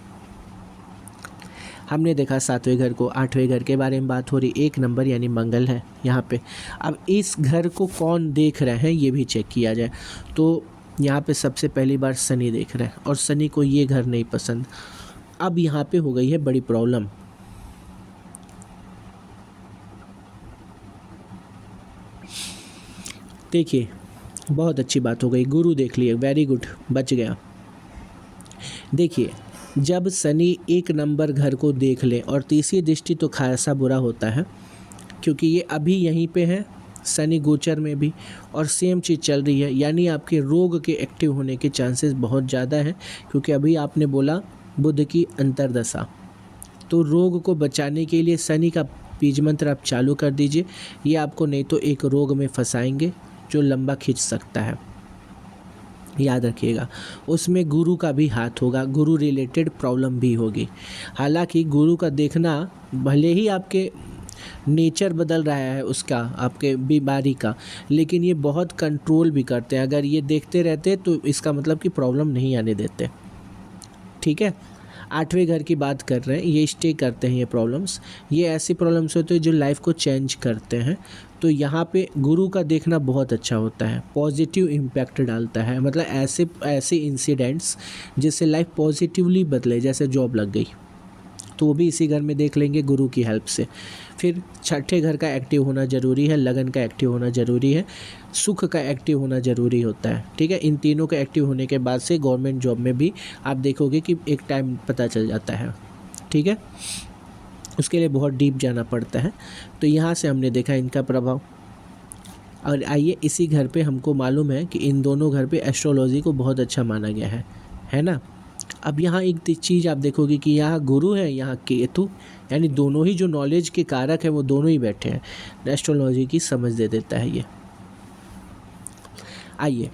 हमने देखा 7वें घर को, 8वें घर के बारे में बात हो रही। 1 नंबर यानी मंगल है यहाँ पे। अब इस घर को कौन देख रहे हैं ये भी चेक किया जाए। तो यहाँ पे सबसे पहली बार शनि देख रहे हैं, और शनि को ये घर नहीं पसंद। अब यहाँ पे हो गई है बड़ी प्रॉब्लम। देखिए बहुत अच्छी बात हो गई, गुरु देख लिए, वेरी गुड, बच गया। देखिए जब शनि 1 नंबर घर को देख ले, और तीसरी दृष्टि तो खासा बुरा होता है, क्योंकि ये अभी यहीं पे है शनि गोचर में भी, और सेम चीज़ चल रही है, यानी आपके रोग के एक्टिव होने के चांसेस बहुत ज़्यादा हैं, क्योंकि अभी आपने बोला बुध की अंतर्दशा। तो रोग को बचाने के लिए शनि का बीज मंत्र आप चालू कर दीजिए। ये आपको नहीं तो एक रोग में फंसाएंगे जो लंबा खींच सकता है, याद रखिएगा। उसमें गुरु का भी हाथ होगा, गुरु रिलेटेड प्रॉब्लम भी होगी। हालांकि गुरु का देखना, भले ही आपके नेचर बदल रहा है उसका, आपके बीमारी का, लेकिन ये बहुत कंट्रोल भी करते हैं। अगर ये देखते रहते तो इसका मतलब कि प्रॉब्लम नहीं आने देते, ठीक है। 8वें घर की बात कर रहे हैं, ये स्टे करते हैं ये प्रॉब्लम्स। ये ऐसी प्रॉब्लम्स होते हैं जो लाइफ को चेंज करते हैं। तो यहाँ पे गुरु का देखना बहुत अच्छा होता है, पॉजिटिव इम्पैक्ट डालता है, मतलब ऐसे इंसिडेंट्स जिससे लाइफ पॉजिटिवली बदले, जैसे जॉब लग गई तो वो भी इसी घर में देख लेंगे गुरु की हेल्प से। फिर 6ठे घर का एक्टिव होना ज़रूरी है, लगन का एक्टिव होना ज़रूरी है, सुख का एक्टिव होना ज़रूरी होता है, ठीक है। इन तीनों का एक्टिव होने के बाद से गवर्नमेंट जॉब में भी आप देखोगे कि एक टाइम पता चल जाता है, ठीक है। उसके लिए बहुत डीप जाना पड़ता है। तो यहाँ से हमने देखा इनका प्रभाव। और आइए, इसी घर पे हमको मालूम है कि इन दोनों घर पे एस्ट्रोलॉजी को बहुत अच्छा माना गया है ना। अब यहाँ एक चीज़ आप देखोगे कि यहाँ गुरु है, यहाँ केतु, यानी दोनों ही जो नॉलेज के कारक है वो दोनों ही बैठे हैं। एस्ट्रोलॉजी की समझ दे देता है ये। आइए,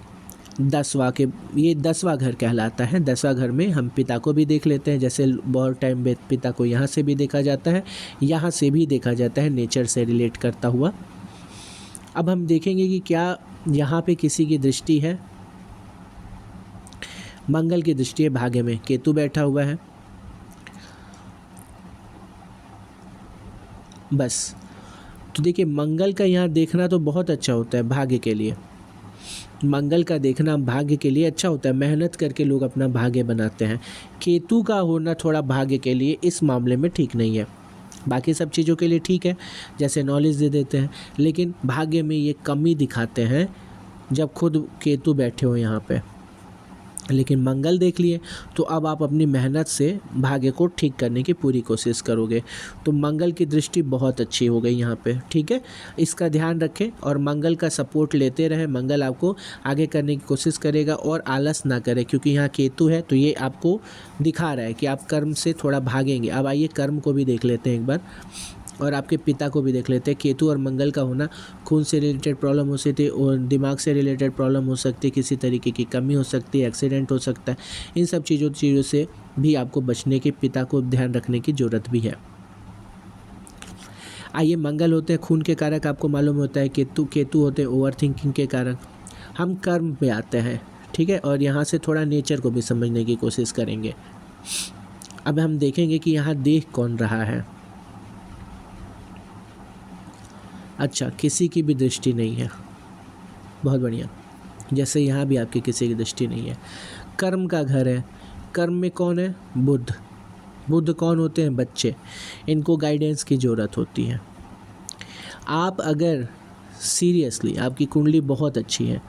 10वां घर कहलाता है। 10वां घर में हम पिता को भी देख लेते हैं। जैसे बहुत टाइम में पिता को यहाँ से भी देखा जाता है, यहाँ से भी देखा जाता है, नेचर से रिलेट करता हुआ। अब हम देखेंगे कि क्या यहाँ पे किसी की दृष्टि है। मंगल की दृष्टि है, भाग्य में केतु बैठा हुआ है। बस, तो देखिए मंगल का यहाँ देखना तो बहुत अच्छा होता है भाग्य के लिए। मंगल का देखना भाग्य के लिए अच्छा होता है, मेहनत करके लोग अपना भाग्य बनाते हैं। केतु का होना थोड़ा भाग्य के लिए इस मामले में ठीक नहीं है। बाकी सब चीज़ों के लिए ठीक है, जैसे नॉलेज दे देते हैं, लेकिन भाग्य में ये कमी दिखाते हैं जब खुद केतु बैठे हो यहाँ पे। लेकिन मंगल देख लिए तो अब आप अपनी मेहनत से भाग्य को ठीक करने की पूरी कोशिश करोगे। तो मंगल की दृष्टि बहुत अच्छी हो गई यहाँ पे, ठीक है। इसका ध्यान रखें और मंगल का सपोर्ट लेते रहें। मंगल आपको आगे करने की कोशिश करेगा और आलस ना करें, क्योंकि यहाँ केतु है तो ये आपको दिखा रहा है कि आप कर्म से थोड़ा भागेंगे। अब आइए कर्म को भी देख लेते हैं एक बार, और आपके पिता को भी देख लेते हैं। केतु और मंगल का होना खून से रिलेटेड प्रॉब्लम हो सकती है, और दिमाग से रिलेटेड प्रॉब्लम हो सकती है, किसी तरीके की कमी हो सकती है, एक्सीडेंट हो सकता है। इन सब चीज़ों से भी आपको बचने के, पिता को ध्यान रखने की ज़रूरत भी है। आइए, मंगल होते हैं खून के कारक, आपको मालूम होता है। केतु होते हैं ओवर थिंकिंग के कारक। हम कर्म पे आते हैं, ठीक है, और यहाँ से थोड़ा नेचर को भी समझने की कोशिश करेंगे। अब हम देखेंगे कि यहाँ देख कौन रहा है। अच्छा, किसी की भी दृष्टि नहीं है, बहुत बढ़िया। जैसे यहाँ भी आपकी किसी की दृष्टि नहीं है। कर्म का घर है, कर्म में कौन है? बुध। बुध कौन होते हैं? बच्चे। इनको गाइडेंस की ज़रूरत होती है। आप अगर सीरियसली, आपकी कुंडली बहुत अच्छी है,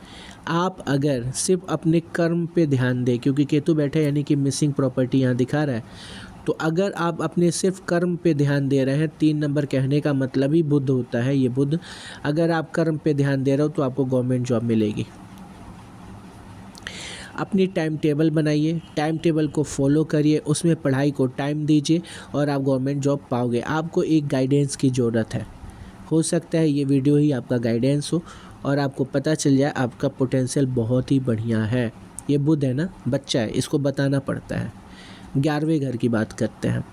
आप अगर सिर्फ अपने कर्म पे ध्यान दें, क्योंकि केतु बैठे यानी कि मिसिंग प्रॉपर्टी यहाँ दिखा रहा है, तो अगर आप अपने सिर्फ कर्म पे ध्यान दे रहे हैं, 3 नंबर कहने का मतलब ही बुध होता है। ये बुध, अगर आप कर्म पे ध्यान दे रहे हो तो आपको गवर्नमेंट जॉब मिलेगी। अपनी टाइम टेबल बनाइए, टाइम टेबल को फॉलो करिए, उसमें पढ़ाई को टाइम दीजिए और आप गवर्नमेंट जॉब पाओगे। आपको एक गाइडेंस की ज़रूरत है। हो सकता है ये वीडियो ही आपका गाइडेंस हो और आपको पता चल जाए आपका पोटेंशियल बहुत ही बढ़िया है। ये बुध है ना, बच्चा है, इसको बताना पड़ता है। 11वें घर की बात करते हैं।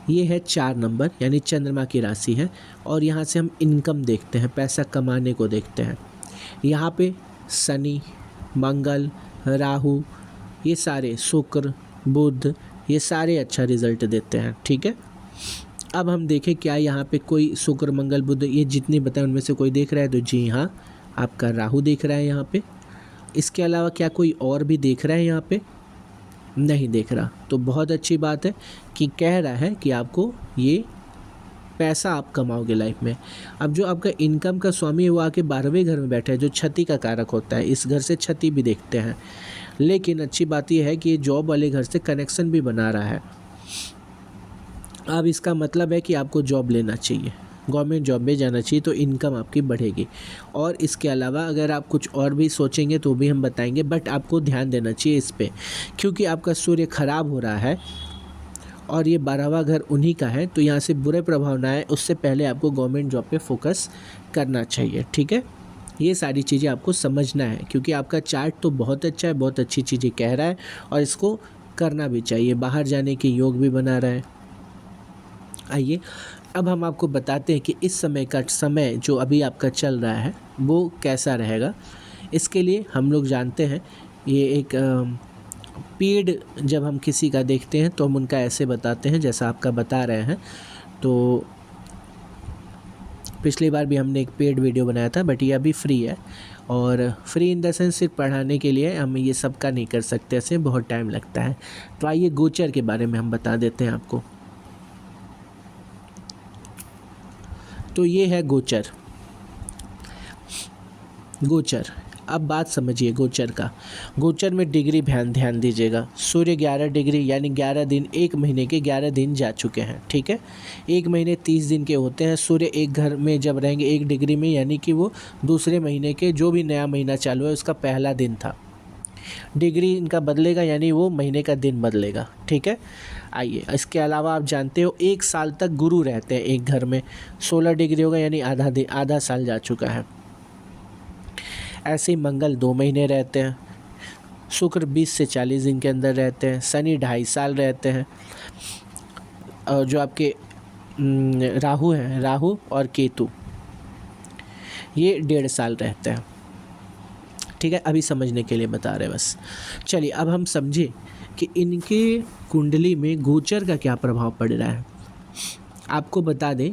ये है 4 नंबर, यानी चंद्रमा की राशि है, और यहाँ से हम इनकम देखते हैं, पैसा कमाने को देखते हैं। यहाँ पे शनि, मंगल, राहु, ये सारे, शुक्र, बुध, ये सारे अच्छा रिजल्ट देते हैं, ठीक है। अब हम देखें क्या यहाँ पे कोई शुक्र, मंगल, बुध, ये जितने बताए उनमें से कोई देख रहा है? तो जी हाँ, आपका राहु दिख रहा है यहाँ पे। इसके अलावा क्या कोई और भी देख रहा है यहाँ पे? नहीं देख रहा। तो बहुत अच्छी बात है कि कह रहा है कि आपको ये पैसा आप कमाओगे लाइफ में। अब जो आपका इनकम का स्वामी है वो आके 12वें घर में बैठा है, जो क्षति का कारक होता है। इस घर से क्षति भी देखते हैं, लेकिन अच्छी बात यह है कि ये जॉब वाले घर से कनेक्शन भी बना रहा है। अब इसका मतलब है कि आपको जॉब लेना चाहिए, गवर्नमेंट जॉब में जाना चाहिए, तो इनकम आपकी बढ़ेगी। और इसके अलावा अगर आप कुछ और भी सोचेंगे तो भी हम बताएंगे, बट आपको ध्यान देना चाहिए इस पे, क्योंकि आपका सूर्य खराब हो रहा है और ये 12वां घर उन्हीं का है, तो यहाँ से बुरे प्रभाव ना आए उससे पहले आपको गवर्नमेंट जॉब पे फोकस करना चाहिए। ठीक है, ये सारी चीज़ें आपको समझना है, क्योंकि आपका चार्ट तो बहुत अच्छा है, बहुत अच्छी चीज़ें कह रहा है और इसको करना भी चाहिए। बाहर जाने के योग भी बना रहा है। आइए अब हम आपको बताते हैं कि इस समय का समय जो अभी आपका चल रहा है वो कैसा रहेगा। इसके लिए हम लोग जानते हैं, ये एक पेड़ जब हम किसी का देखते हैं तो हम उनका ऐसे बताते हैं जैसा आपका बता रहे हैं। तो पिछली बार भी हमने एक पेड वीडियो बनाया था, बट ये अभी फ्री है, और फ्री इन द सेंस सिर्फ पढ़ाने के लिए, हम ये सब का नहीं कर सकते, ऐसे बहुत टाइम लगता है। तो आइए गोचर के बारे में हम बता देते हैं आपको। तो ये है गोचर। गोचर, अब बात समझिए गोचर का। गोचर में डिग्री ध्यान दीजिएगा। सूर्य 11 डिग्री यानी 11 दिन, एक महीने के 11 दिन जा चुके हैं। ठीक है, एक महीने 30 दिन के होते हैं। सूर्य एक घर में जब रहेंगे 1 डिग्री में, यानी कि वो दूसरे महीने के जो भी नया महीना चालू है उसका पहला दिन था। डिग्री इनका बदलेगा यानी वो महीने का दिन बदलेगा। ठीक है, आइए इसके अलावा आप जानते हो 1 साल तक गुरु रहते हैं एक घर में। 16 डिग्री होगा यानी आधा साल जा चुका है। ऐसे ही मंगल 2 महीने रहते हैं। शुक्र 20 से 40 दिन के अंदर रहते हैं। शनि 2.5 साल रहते हैं। और जो आपके राहु हैं, राहु और केतु, ये 1.5 साल रहते हैं। ठीक है, अभी समझने के लिए बता रहे बस। चलिए अब हम समझे कि इनके कुंडली में गोचर का क्या प्रभाव पड़ रहा है। आपको बता दें,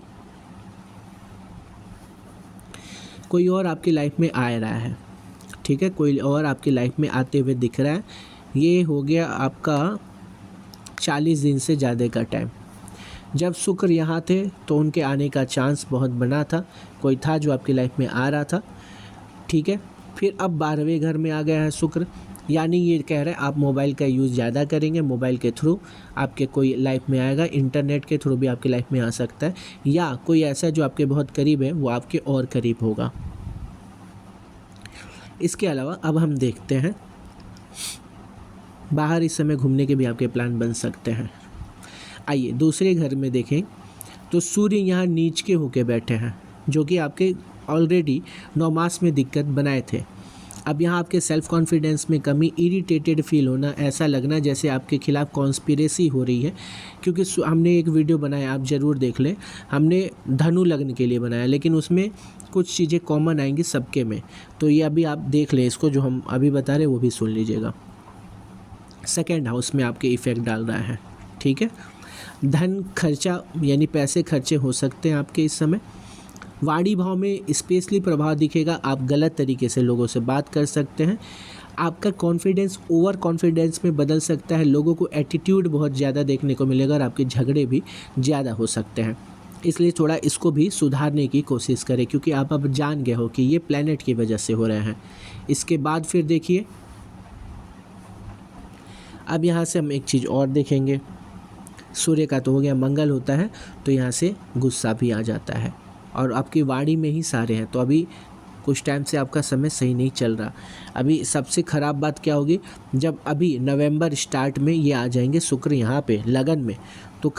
कोई और आपकी लाइफ में आ रहा है। ठीक है, कोई और आपकी लाइफ में आते हुए दिख रहा है। ये हो गया आपका 40 दिन से ज़्यादा का टाइम। जब शुक्र यहाँ थे तो उनके आने का चांस बहुत बना था, कोई था जो आपकी लाइफ में आ रहा था। ठीक है, फिर अब 12वें घर में आ गया है शुक्र, यानी ये कह रहे हैं आप मोबाइल का यूज़ ज़्यादा करेंगे। मोबाइल के थ्रू आपके कोई लाइफ में आएगा, इंटरनेट के थ्रू भी आपकी लाइफ में आ सकता है, या कोई ऐसा जो आपके बहुत करीब है वो आपके और करीब होगा। इसके अलावा अब हम देखते हैं, बाहर इस समय घूमने के भी आपके प्लान बन सकते हैं। आइए दूसरे घर में देखें तो सूर्य यहाँ नीच के होके बैठे हैं, जो कि आपके ऑलरेडी 9 मास में दिक्कत बनाए थे। अब यहाँ आपके सेल्फ कॉन्फिडेंस में कमी, इरिटेटेड फील होना, ऐसा लगना जैसे आपके खिलाफ कॉन्स्पिरेसी हो रही है। क्योंकि हमने एक वीडियो बनाया, आप ज़रूर देख लें, हमने धनु लग्न के लिए बनाया, लेकिन उसमें कुछ चीज़ें कॉमन आएंगी सबके में। तो ये अभी आप देख लें, इसको जो हम अभी बता रहे हैं वो भी सुन लीजिएगा। सेकेंड हाउस में आपके इफ़ेक्ट डाल रहा है। ठीक है, धन खर्चा यानी पैसे खर्चे हो सकते हैं आपके इस समय। वाणी भाव में स्पेशली प्रभाव दिखेगा, आप गलत तरीके से लोगों से बात कर सकते हैं। आपका कॉन्फिडेंस ओवर कॉन्फिडेंस में बदल सकता है, लोगों को एटीट्यूड बहुत ज़्यादा देखने को मिलेगा और आपके झगड़े भी ज़्यादा हो सकते हैं। इसलिए थोड़ा इसको भी सुधारने की कोशिश करें, क्योंकि आप अब जान गए हो कि ये प्लैनेट की वजह से हो रहे हैं। इसके बाद फिर देखिए, अब यहाँ से हम एक चीज़ और देखेंगे। सूर्य का तो हो गया, मंगल होता है तो यहाँ से गुस्सा भी आ जाता है, और आपकी वाणी में ही सारे हैं। तो अभी कुछ टाइम से आपका समय सही नहीं चल रहा। अभी सबसे ख़राब बात क्या होगी, जब अभी नवंबर स्टार्ट में ये आ जाएंगे शुक्र यहाँ पे लगन में, तो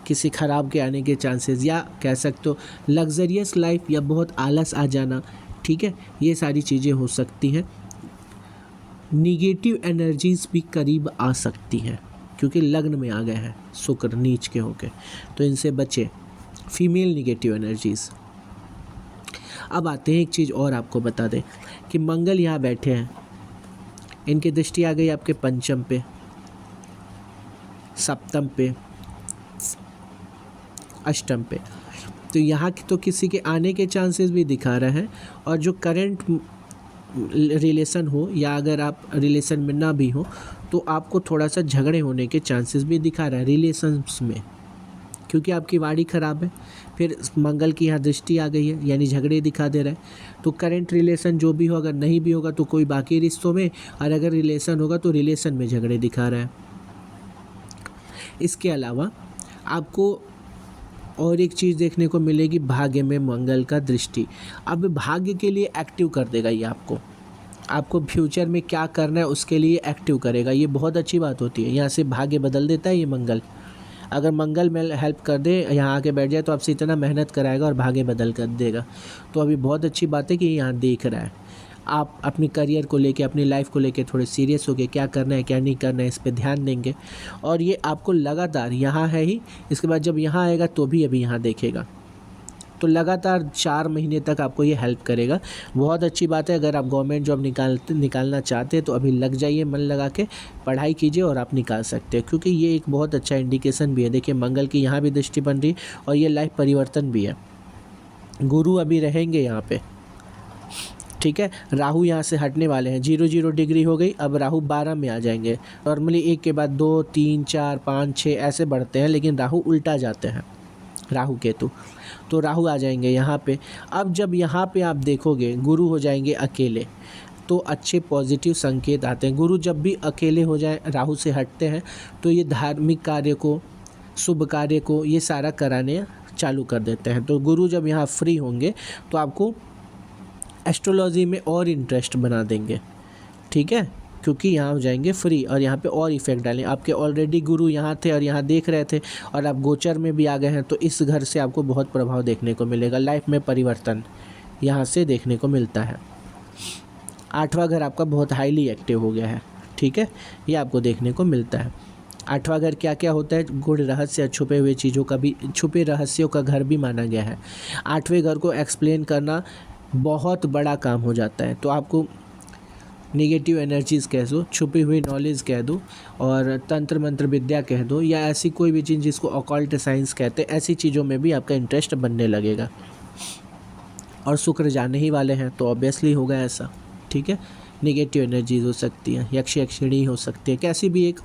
किसी ख़राब के आने के चांसेस, या कह सकते हो लग्जरियस लाइफ, या बहुत आलस आ जाना। ठीक है, ये सारी चीज़ें हो सकती हैं। निगेटिव एनर्जीज़ भी करीब आ सकती हैं, क्योंकि लग्न में आ गए हैं शुक्र नीच के होके, तो इनसे बचें, फीमेल निगेटिव एनर्जीज़। अब आते हैं, एक चीज़ और आपको बता दें कि मंगल यहाँ बैठे हैं, इनकी दृष्टि आ गई आपके पंचम पे, सप्तम पे, अष्टम पे। तो यहाँ तो किसी के आने के चांसेस भी दिखा रहे हैं, और जो करंट रिलेशन हो या अगर आप रिलेशन में ना भी हो तो आपको थोड़ा सा झगड़े होने के चांसेस भी दिखा रहा है रिलेशंस में, क्योंकि आपकी वाणी ख़राब है। फिर मंगल की यहाँ दृष्टि आ गई है, यानी झगड़े दिखा दे रहा है। तो करंट रिलेशन जो भी हो, अगर नहीं भी होगा तो कोई बाकी रिश्तों में, और अगर रिलेशन होगा तो रिलेशन में झगड़े दिखा रहा है। इसके अलावा आपको और एक चीज़ देखने को मिलेगी, भाग्य में मंगल का दृष्टि। अब भाग्य के लिए एक्टिव कर देगा ये आपको फ्यूचर में क्या करना है उसके लिए एक्टिव करेगा। ये बहुत अच्छी बात होती है, यहाँ से भाग्य बदल देता है ये मंगल। अगर मंगल में हेल्प कर दे, यहाँ आके बैठ जाए तो आपसे इतना मेहनत कराएगा और भाग्य बदल कर देगा। तो अभी बहुत अच्छी बात है कि यहाँ देख रहा है। आप अपनी करियर को लेके, अपनी लाइफ को लेके थोड़े सीरियस हो गए, क्या करना है क्या नहीं करना है इस पे ध्यान देंगे। और ये आपको लगातार यहाँ है ही, इसके बाद जब यहाँ आएगा तो भी अभी यहाँ देखेगा, तो लगातार 4 महीने तक आपको ये हेल्प करेगा। बहुत अच्छी बात है। अगर आप गवर्नमेंट जॉब निकालना चाहते हैं तो अभी लग जाइए, मन लगा के पढ़ाई कीजिए और आप निकाल सकते हैं, क्योंकि ये एक बहुत अच्छा इंडिकेशन भी है। देखिए मंगल की यहाँ भी दृष्टि बन रही और ये लाइफ परिवर्तन भी है। गुरु अभी रहेंगे यहाँ पे, ठीक है। राहु यहाँ से हटने वाले हैं, 0 डिग्री हो गई, अब राहु 12 में आ जाएंगे। नॉर्मली एक के बाद 2 3 4 5 6 ऐसे बढ़ते हैं, लेकिन राहु उल्टा जाते हैं, राहु केतु। तो राहु आ जाएंगे यहाँ पे। अब जब यहाँ पे आप देखोगे गुरु हो जाएंगे अकेले, तो अच्छे पॉजिटिव संकेत आते हैं। गुरु जब भी अकेले हो जाए, राहु से हटते हैं, तो ये धार्मिक कार्य को, शुभ कार्य को, ये सारा कराने चालू कर देते हैं। तो गुरु जब यहाँ फ्री होंगे तो आपको एस्ट्रोलॉजी में और इंटरेस्ट बना देंगे, ठीक है, क्योंकि यहाँ हो जाएंगे फ्री और यहाँ पे और इफेक्ट डालें। आपके ऑलरेडी गुरु यहाँ थे और यहाँ देख रहे थे और आप गोचर में भी आ गए हैं, तो इस घर से आपको बहुत प्रभाव देखने को मिलेगा। लाइफ में परिवर्तन यहाँ से देखने को मिलता है। 8वां घर आपका बहुत हाईली एक्टिव हो गया है, ठीक है, ये आपको देखने को मिलता है। 8वां घर क्या क्या होता है, गूढ़ रहस्य, छुपे हुए चीज़ों का भी, छुपे रहस्यों का घर भी माना गया है। 8वें घर को एक्सप्लेन करना बहुत बड़ा काम हो जाता है। तो आपको नेगेटिव एनर्जीज़ कह दो, छुपी हुई नॉलेज कह दो, और तंत्र मंत्र विद्या कह दो, या ऐसी कोई भी चीज़ जिसको ऑकल्ट साइंस कहते हैं, ऐसी चीज़ों में भी आपका इंटरेस्ट बनने लगेगा। और शुक्र जाने ही वाले हैं तो ऑब्वियसली होगा ऐसा, ठीक है। नेगेटिव एनर्जीज हो सकती है, यक्षिणी हो सकती है, कैसी भी एक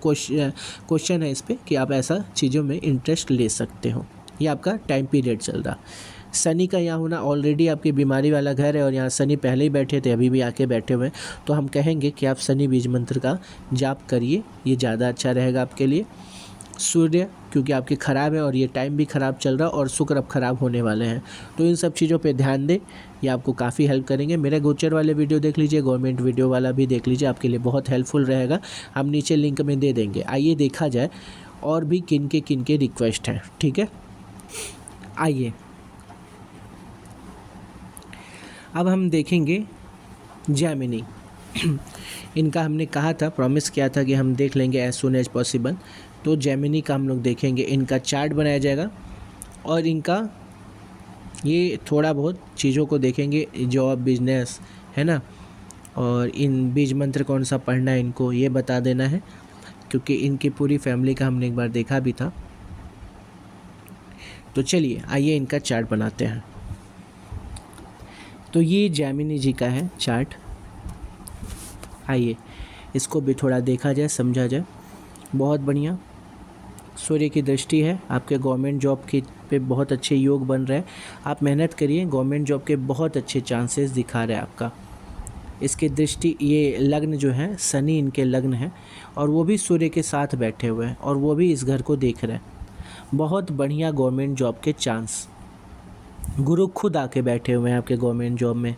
क्वेश्चन है इस पर कि आप ऐसा चीज़ों में इंटरेस्ट ले सकते हो। ये आपका टाइम पीरियड चल रहा। शनि का यहाँ होना, ऑलरेडी आपकी बीमारी वाला घर है और यहाँ शनि पहले ही बैठे थे, अभी भी आके बैठे हुए हैं, तो हम कहेंगे कि आप शनि बीज मंत्र का जाप करिए, ये ज़्यादा अच्छा रहेगा आपके लिए। सूर्य क्योंकि आपके ख़राब है और ये टाइम भी ख़राब चल रहा है, और शुक्र अब ख़राब होने वाले हैं, तो इन सब चीज़ों पे ध्यान दें, ये आपको काफ़ी हेल्प करेंगे। मेरे गोचर वाले वीडियो देख लीजिए, गवर्नमेंट वीडियो वाला भी देख लीजिए, आपके लिए बहुत हेल्पफुल रहेगा। हम नीचे लिंक में दे देंगे। आइए देखा जाए और भी किन के रिक्वेस्ट हैं, ठीक है। आइए अब हम देखेंगे जेमिनी। इनका हमने कहा था, प्रॉमिस किया था कि हम देख लेंगे एज सून एज पॉसिबल। तो जेमिनी का हम लोग देखेंगे, इनका चार्ट बनाया जाएगा और इनका ये थोड़ा बहुत चीज़ों को देखेंगे, जॉब, बिजनेस, है ना, और इन बीज मंत्र कौन सा पढ़ना है इनको ये बता देना है, क्योंकि इनकी पूरी फैमिली का हमने एक बार देखा भी था। तो चलिए आइए इनका चार्ट बनाते हैं। तो ये जेमिनी जी का है चार्ट। आइए इसको भी थोड़ा देखा जाए, समझा जाए। बहुत बढ़िया सूर्य की दृष्टि है, आपके गवर्नमेंट जॉब के पे बहुत अच्छे योग बन रहे हैं। आप मेहनत करिए, गवर्नमेंट जॉब के बहुत अच्छे चांसेस दिखा रहे हैं आपका। इसकी दृष्टि, ये लग्न जो है शनि इनके लग्न है और वो भी सूर्य के साथ बैठे हुए हैं और वो भी इस घर को देख रहे हैं। बहुत बढ़िया गवर्नमेंट जॉब के चांस। गुरु खुद आके बैठे हुए हैं आपके गवर्नमेंट जॉब में,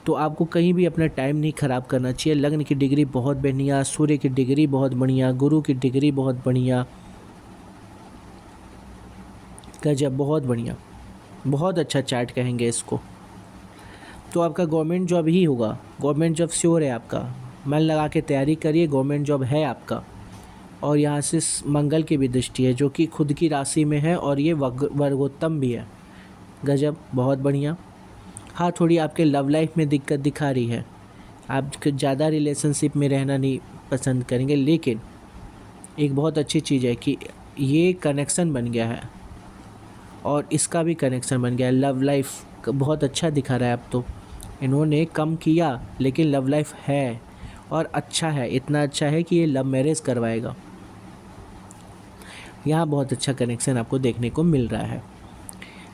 तो आपको कहीं भी अपना टाइम नहीं ख़राब करना चाहिए। लग्न की डिग्री बहुत बढ़िया, सूर्य की डिग्री बहुत बढ़िया, गुरु की डिग्री बहुत बढ़िया, गजब, बहुत बढ़िया, बहुत अच्छा चार्ट कहेंगे इसको। तो आपका गवर्नमेंट जॉब ही होगा, गवर्नमेंट जॉब श्योर है आपका। मन लगा के तैयारी करिए, गवर्नमेंट जॉब है आपका। और यहाँ से मंगल की भी दृष्टि है जो कि खुद की राशि में है और ये वर्गोत्तम भी है, गजब, बहुत बढ़िया। हाँ, थोड़ी आपके लव लाइफ में दिक्कत दिखा रही है, आप ज़्यादा रिलेशनशिप में रहना नहीं पसंद करेंगे, लेकिन एक बहुत अच्छी चीज़ है कि ये कनेक्शन बन गया है और इसका भी कनेक्शन बन गया है। लव लाइफ बहुत अच्छा दिखा रहा है। अब तो इन्होंने कम किया लेकिन लव लाइफ है और अच्छा है, इतना अच्छा है कि ये लव मैरिज करवाएगा। यहाँ बहुत अच्छा कनेक्शन आपको देखने को मिल रहा है।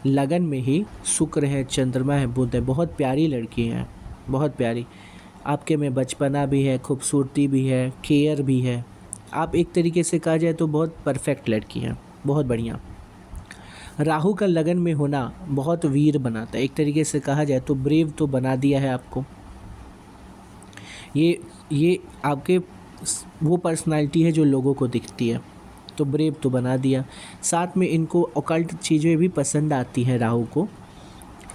लगन में ही शुक्र है, चंद्रमा है, बुध है, बहुत प्यारी लड़की हैं, बहुत प्यारी। आपके में बचपना भी है, खूबसूरती भी है, केयर भी है। आप एक तरीके से कहा जाए तो बहुत परफेक्ट लड़की हैं, बहुत बढ़िया। राहु का लगन में होना बहुत वीर बनाता है, एक तरीके से कहा जाए तो ब्रेव तो बना दिया है आपको। ये आपके वो पर्सनालिटी है जो लोगों को दिखती है, तो ब्रेव तो बना दिया। साथ में इनको ऑकल्ट चीज़ें भी पसंद आती हैं राहु को।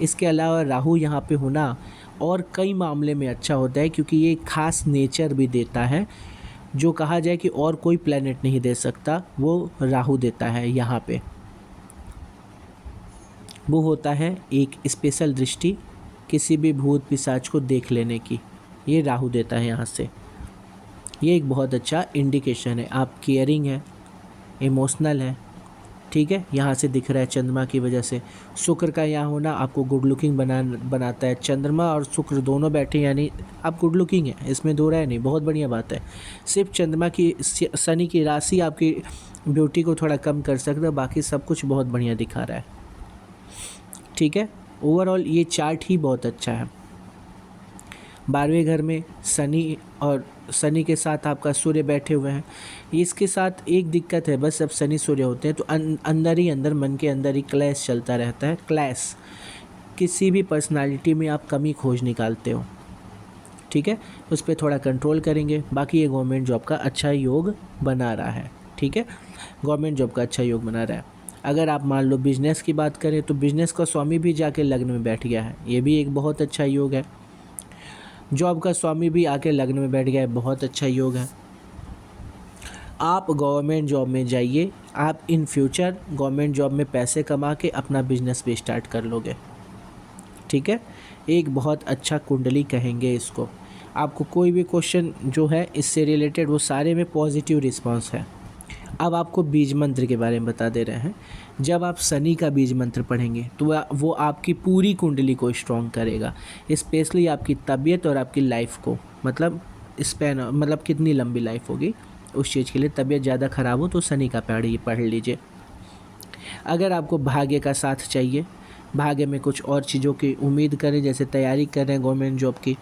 इसके अलावा राहु यहाँ पे होना और कई मामले में अच्छा होता है, क्योंकि ये खास नेचर भी देता है जो कहा जाए कि और कोई प्लैनेट नहीं दे सकता, वो राहु देता है यहाँ पे। वो होता है एक स्पेशल दृष्टि किसी भी भूत पिशाच को देख लेने की, ये राहु देता है यहाँ से। ये एक बहुत अच्छा इंडिकेशन है, आप केयरिंग है, इमोशनल है, ठीक है। यहाँ से दिख रहा है चंद्रमा की वजह से। शुक्र का यहाँ होना आपको गुड लुकिंग बनाता है। चंद्रमा और शुक्र दोनों बैठे यानी आप गुड लुकिंग है, इसमें दो राय नहीं, बहुत बढ़िया बात है। सिर्फ चंद्रमा की शनि की राशि आपकी ब्यूटी को थोड़ा कम कर सकता है, बाकी सब कुछ बहुत बढ़िया दिखा रहा है, ठीक है। ओवरऑल ये चार्ट ही बहुत अच्छा है। 12वें घर में शनि और शनि के साथ आपका सूर्य बैठे हुए हैं। इसके साथ एक दिक्कत है बस, जब शनि सूर्य होते हैं तो अंदर ही अंदर मन के अंदर ही क्लैश चलता रहता है। क्लैश, किसी भी पर्सनालिटी में आप कमी खोज निकालते हो, ठीक है, उस पर थोड़ा कंट्रोल करेंगे। बाकी ये गवर्नमेंट जॉब का अच्छा योग बना रहा है, ठीक है, गवर्नमेंट जॉब का अच्छा योग बना रहा है। अगर आप मान लो बिजनेस की बात करें तो बिजनेस का स्वामी भी जाके लग्न में बैठ गया है, ये भी एक बहुत अच्छा योग है। जॉब का स्वामी भी आके लग्न में बैठ गया है, बहुत अच्छा योग है। आप गवर्नमेंट जॉब में जाइए, आप इन फ्यूचर गवर्नमेंट जॉब में पैसे कमा के अपना बिजनेस भी स्टार्ट कर लोगे, ठीक है। एक बहुत अच्छा कुंडली कहेंगे इसको। आपको कोई भी क्वेश्चन जो है इससे रिलेटेड, वो सारे में पॉजिटिव रिस्पांस है। अब आपको बीज मंत्र के बारे में बता दे रहे हैं। जब आप शनि का बीज मंत्र पढ़ेंगे तो वो आपकी पूरी कुंडली को स्ट्रॉन्ग करेगा, स्पेशली आपकी तबीयत और आपकी लाइफ को, मतलब स्पैन, मतलब कितनी लंबी लाइफ होगी उस चीज़ के लिए। तबीयत ज़्यादा ख़राब हो तो शनि का पढ़ लीजिए। अगर आपको भाग्य का साथ चाहिए, भाग्य में कुछ और चीज़ों की उम्मीद करें, जैसे तैयारी कर रहे हैं गवर्नमेंट जॉब की,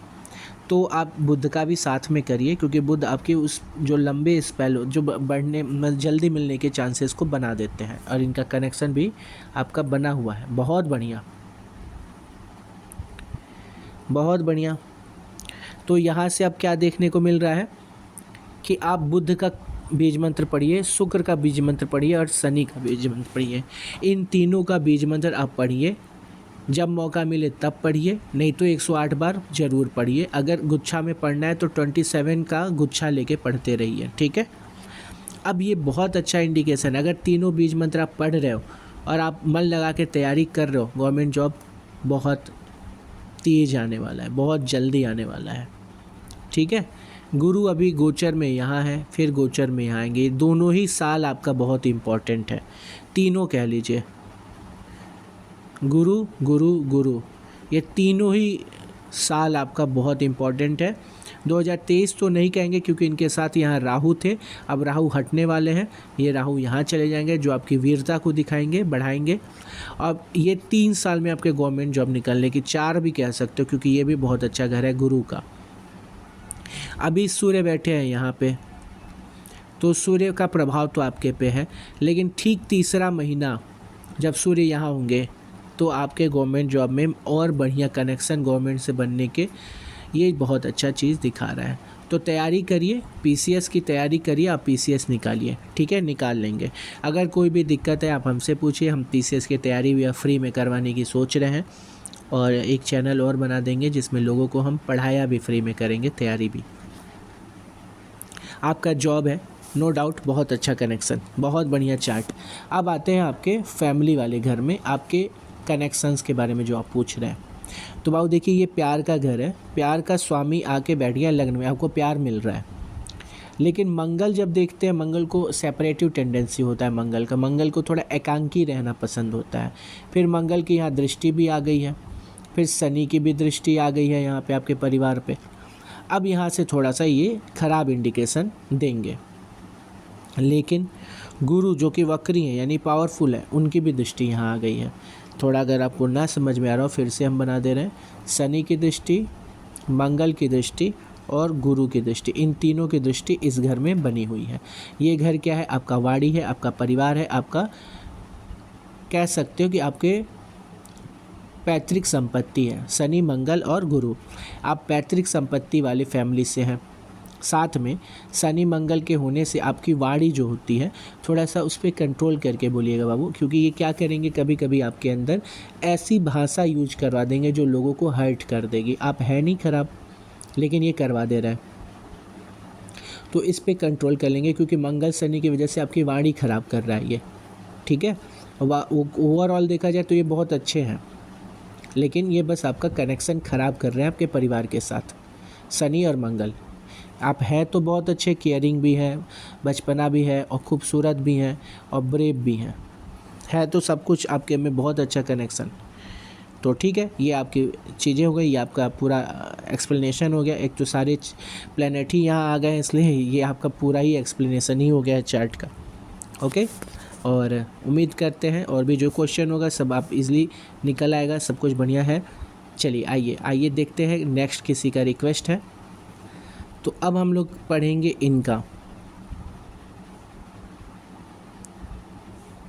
तो आप बुध का भी साथ में करिए, क्योंकि बुध आपके उस जो लंबे स्पेल जो बढ़ने जल्दी मिलने के चांसेस को बना देते हैं, और इनका कनेक्शन भी आपका बना हुआ है। बहुत बढ़िया, बहुत बढ़िया। तो यहाँ से अब क्या देखने को मिल रहा है कि आप बुध का बीज मंत्र पढ़िए, शुक्र का बीज मंत्र पढ़िए और शनि का बीज मंत्र पढ़िए। इन तीनों का बीज मंत्र आप पढ़िए, जब मौका मिले तब पढ़िए, नहीं तो 108 बार ज़रूर पढ़िए। अगर गुच्छा में पढ़ना है तो 27 का गुच्छा लेके पढ़ते रहिए, ठीक है। अब ये बहुत अच्छा इंडिकेशन है, अगर तीनों बीज मंत्र आप पढ़ रहे हो और आप मन लगा के तैयारी कर रहे हो, गवर्नमेंट जॉब बहुत तेज आने वाला है, बहुत जल्दी आने वाला है, ठीक है। गुरु अभी गोचर में यहाँ है, फिर गोचर में यहाँ आएंगे। दोनों ही साल आपका बहुत इम्पोर्टेंट है, तीनों कह लीजिए, गुरु गुरु गुरु, ये तीनों ही साल आपका बहुत इम्पोर्टेंट है। 2023 तो नहीं कहेंगे क्योंकि इनके साथ यहाँ राहु थे, अब राहु हटने वाले हैं, ये राहु यहाँ चले जाएंगे जो आपकी वीरता को दिखाएंगे, बढ़ाएंगे। अब ये 3 साल में आपके गवर्नमेंट जॉब निकलने की, 4 भी कह सकते हो क्योंकि ये भी बहुत अच्छा घर है गुरु का। अभी सूर्य बैठे हैं यहाँ पे, तो सूर्य का प्रभाव तो आपके पे है, लेकिन ठीक तीसरा महीना जब सूर्य यहाँ होंगे तो आपके गवर्नमेंट जॉब में और बढ़िया कनेक्शन गवर्नमेंट से बनने के, ये बहुत अच्छा चीज़ दिखा रहा है। तो तैयारी करिए, पीसीएस की तैयारी करिए, आप पीसीएस निकालिए, ठीक है, निकाल लेंगे। अगर कोई भी दिक्कत है आप हमसे पूछिए, हम पीसीएस की तैयारी भी फ्री में करवाने की सोच रहे हैं, और एक चैनल और बना देंगे जिसमें लोगों को हम पढ़ाया भी फ्री में करेंगे, तैयारी भी। आपका जॉब है नो डाउट, बहुत अच्छा कनेक्शन, बहुत बढ़िया चार्ट। अब आते हैं आपके फैमिली वाले घर में, आपके कनेक्शंस के बारे में जो आप पूछ रहे हैं। तो बाबू देखिए, ये प्यार का घर है, प्यार का स्वामी आके बैठ गया लग्न में, आपको प्यार मिल रहा है। लेकिन मंगल जब देखते हैं, मंगल को सेपरेटिव टेंडेंसी होता है मंगल का, मंगल को थोड़ा एकांकी रहना पसंद होता है। फिर मंगल की यहाँ दृष्टि भी आ गई है, फिर शनि की भी दृष्टि आ गई है यहाँ पे आपके परिवार पे। अब यहाँ से थोड़ा सा ये खराब इंडिकेशन देंगे। लेकिन गुरु जो कि वक्री हैं यानी पावरफुल है, उनकी भी दृष्टि यहाँ आ गई है। थोड़ा अगर आपको ना समझ में आ रहा हो, फिर से हम बना दे रहे हैं। शनि की दृष्टि, मंगल की दृष्टि और गुरु की दृष्टि, इन तीनों की दृष्टि इस घर में बनी हुई है। ये घर क्या है? आपका वाड़ी है, आपका परिवार है, आपका कह सकते हो कि आपके पैतृक संपत्ति है। शनि, मंगल और गुरु, आप पैतृक संपत्ति वाली फैमिली से हैं। साथ में शनि मंगल के होने से आपकी वाणी जो होती है थोड़ा सा उस पर कंट्रोल करके बोलिएगा बाबू, क्योंकि ये क्या करेंगे, कभी कभी आपके अंदर ऐसी भाषा यूज करवा देंगे जो लोगों को हर्ट कर देगी। आप है नहीं खराब, लेकिन ये करवा दे रहा है, तो इस पे कंट्रोल कर लेंगे, क्योंकि मंगल शनि की वजह से आपकी वाणी ख़राब कर रहा है ये, ठीक है। ओवरऑल देखा जाए तो ये बहुत अच्छे हैं, लेकिन ये बस आपका कनेक्शन ख़राब कर रहे हैं आपके परिवार के साथ, शनि और मंगल। आप हैं तो बहुत अच्छे, केयरिंग भी है, बचपना भी है और खूबसूरत भी हैं और ब्रेव भी हैं, है तो सब कुछ आपके में बहुत अच्छा कनेक्शन। तो ठीक है, ये आपकी चीज़ें हो गई, ये आपका पूरा एक्सप्लेनेशन हो गया। एक तो सारे प्लैनेट ही यहाँ आ गए, इसलिए ये आपका पूरा ही एक्सप्लेनेशन ही हो गया है चार्ट का। ओके, और उम्मीद करते हैं और भी जो क्वेश्चन होगा सब आप इजीली निकल आएगा, सब कुछ बढ़िया है। चलिए आइए देखते हैं नेक्स्ट किसी का रिक्वेस्ट है। तो अब हम लोग पढ़ेंगे इनका।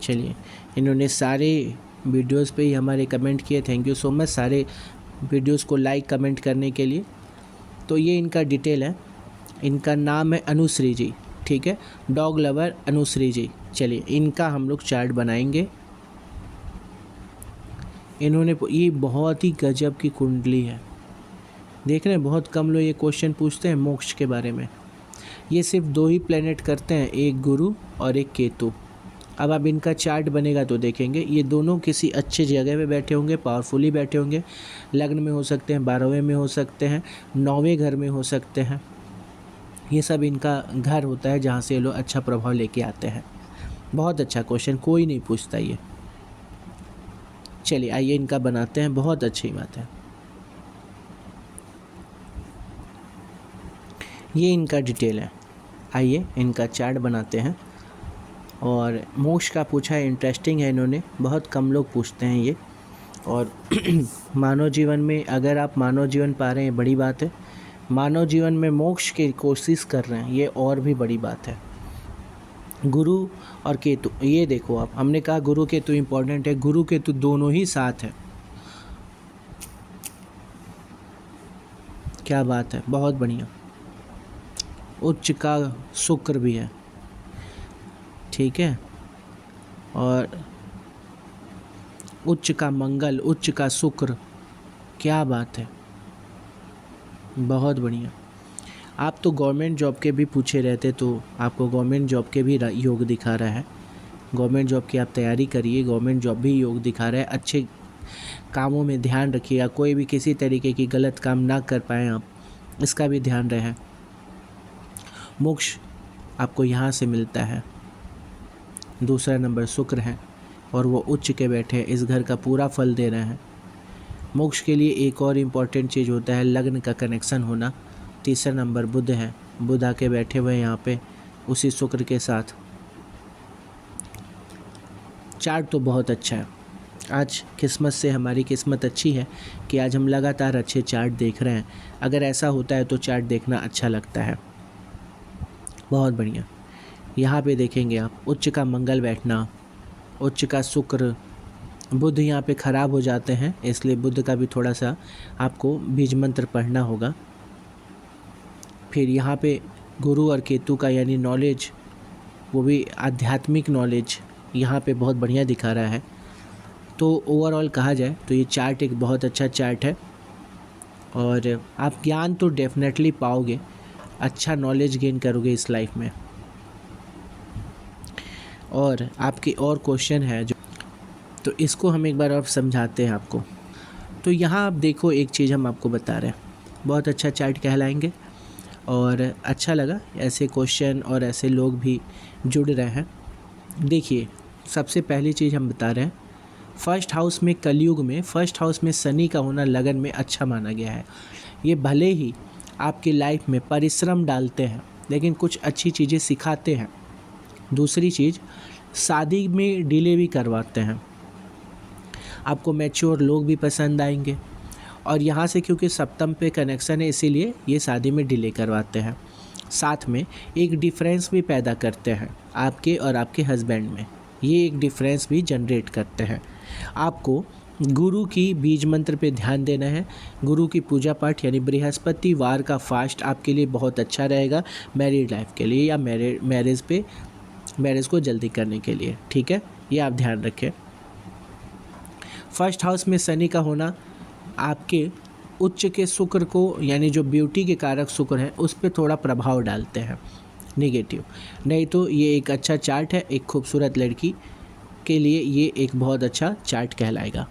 चलिए, इन्होंने सारे वीडियोस पे ही हमारे कमेंट किए, थैंक यू सो मच सारे वीडियोस को लाइक कमेंट करने के लिए। तो ये इनका डिटेल है, इनका नाम है अनुश्री जी, ठीक है, डॉग लवर अनुश्री जी। चलिए इनका हम लोग चार्ट बनाएंगे। इन्होंने ये बहुत ही गजब की कुंडली है, देख रहे हैं, बहुत कम लोग ये क्वेश्चन पूछते हैं मोक्ष के बारे में। ये सिर्फ 2 ही प्लेनेट करते हैं, एक गुरु और एक केतु। अब आप इनका चार्ट बनेगा तो देखेंगे ये दोनों किसी अच्छे जगह पे बैठे होंगे, पावरफुली बैठे होंगे, लग्न में हो सकते हैं, 12वें में हो सकते हैं, 9वें घर में हो सकते हैं। ये सब इनका घर होता है जहाँ से ये लोग अच्छा प्रभाव लेके आते हैं। बहुत अच्छा क्वेश्चन, कोई नहीं पूछता ये। चलिए आइए इनका बनाते हैं, बहुत अच्छी बात है। ये इनका डिटेल है, आइए इनका चार्ट बनाते हैं। और मोक्ष का पूछा है, इंटरेस्टिंग है, इन्होंने बहुत कम लोग पूछते हैं ये। और मानव जीवन में अगर आप मानव जीवन पा रहे हैं बड़ी बात है, मानव जीवन में मोक्ष की कोशिश कर रहे हैं ये और भी बड़ी बात है। गुरु और केतु, ये देखो आप, हमने कहा गुरु केतु इम्पोर्टेंट है, गुरु केतु दोनों ही साथ है, क्या बात है, बहुत बढ़िया। उच्च का शुक्र भी है, ठीक है, और उच्च का मंगल, उच्च का शुक्र, क्या बात है, बहुत बढ़िया। आप तो गवर्नमेंट जॉब के भी पूछे रहते, तो आपको गवर्नमेंट जॉब के भी योग दिखा रहा है। गवर्नमेंट जॉब की आप तैयारी करिए, गवर्नमेंट जॉब भी योग दिखा रहा है। अच्छे कामों में ध्यान रखिएगा, कोई भी किसी तरीके की गलत काम ना कर पाएँ आप, इसका भी ध्यान रहे। मोक्ष आपको यहाँ से मिलता है। दूसरा नंबर शुक्र है और वो उच्च के बैठे इस घर का पूरा फल दे रहे हैं। मोक्ष के लिए एक और इम्पॉर्टेंट चीज़ होता है लग्न का कनेक्शन होना। तीसरा नंबर बुध है, बुध आके बैठे हुए यहाँ पे उसी शुक्र के साथ। चार्ट तो बहुत अच्छा है, आज किस्मत से हमारी किस्मत अच्छी है कि आज हम लगातार अच्छे चार्ट देख रहे हैं। अगर ऐसा होता है तो चार्ट देखना अच्छा लगता है, बहुत बढ़िया। यहाँ पे देखेंगे आप उच्च का मंगल बैठना, उच्च का शुक्र, बुध यहाँ पे ख़राब हो जाते हैं, इसलिए बुध का भी थोड़ा सा आपको बीज मंत्र पढ़ना होगा। फिर यहाँ पे गुरु और केतु का यानी नॉलेज, वो भी आध्यात्मिक नॉलेज यहाँ पे बहुत बढ़िया दिखा रहा है। तो ओवरऑल कहा जाए तो ये चार्ट एक बहुत अच्छा चार्ट है और आप ज्ञान तो डेफिनेटली पाओगे, अच्छा नॉलेज गेन करोगे इस लाइफ में। और आपके और क्वेश्चन है जो, तो इसको हम एक बार और समझाते हैं आपको। तो यहाँ आप देखो, एक चीज़ हम आपको बता रहे हैं, बहुत अच्छा चार्ट कहलाएंगे और अच्छा लगा ऐसे क्वेश्चन और ऐसे लोग भी जुड़ रहे हैं। देखिए, सबसे पहली चीज़ हम बता रहे हैं, फर्स्ट हाउस में कलयुग में फर्स्ट हाउस में शनि का होना लगन में अच्छा माना गया है। ये भले ही आपकी लाइफ में परिश्रम डालते हैं लेकिन कुछ अच्छी चीज़ें सिखाते हैं। दूसरी चीज़, शादी में डिले भी करवाते हैं, आपको मैच्योर लोग भी पसंद आएंगे। और यहाँ से क्योंकि सप्तम पे कनेक्शन है इसीलिए ये शादी में डिले करवाते हैं। साथ में एक डिफरेंस भी पैदा करते हैं आपके और आपके हस्बैंड में, ये एक डिफरेंस भी जनरेट करते हैं। आपको गुरु की बीज मंत्र पे ध्यान देना है। गुरु की पूजा पाठ यानी बृहस्पतिवार का फास्ट आपके लिए बहुत अच्छा रहेगा मैरिड लाइफ के लिए या मैरिज को जल्दी करने के लिए, ठीक है, ये आप ध्यान रखें। फर्स्ट हाउस में शनि का होना आपके उच्च के शुक्र को यानी जो ब्यूटी के कारक शुक्र हैं उस पर थोड़ा प्रभाव डालते हैं नेगेटिव। नहीं तो ये एक अच्छा चार्ट है, एक खूबसूरत लड़की के लिए ये एक बहुत अच्छा चार्ट कहलाएगा।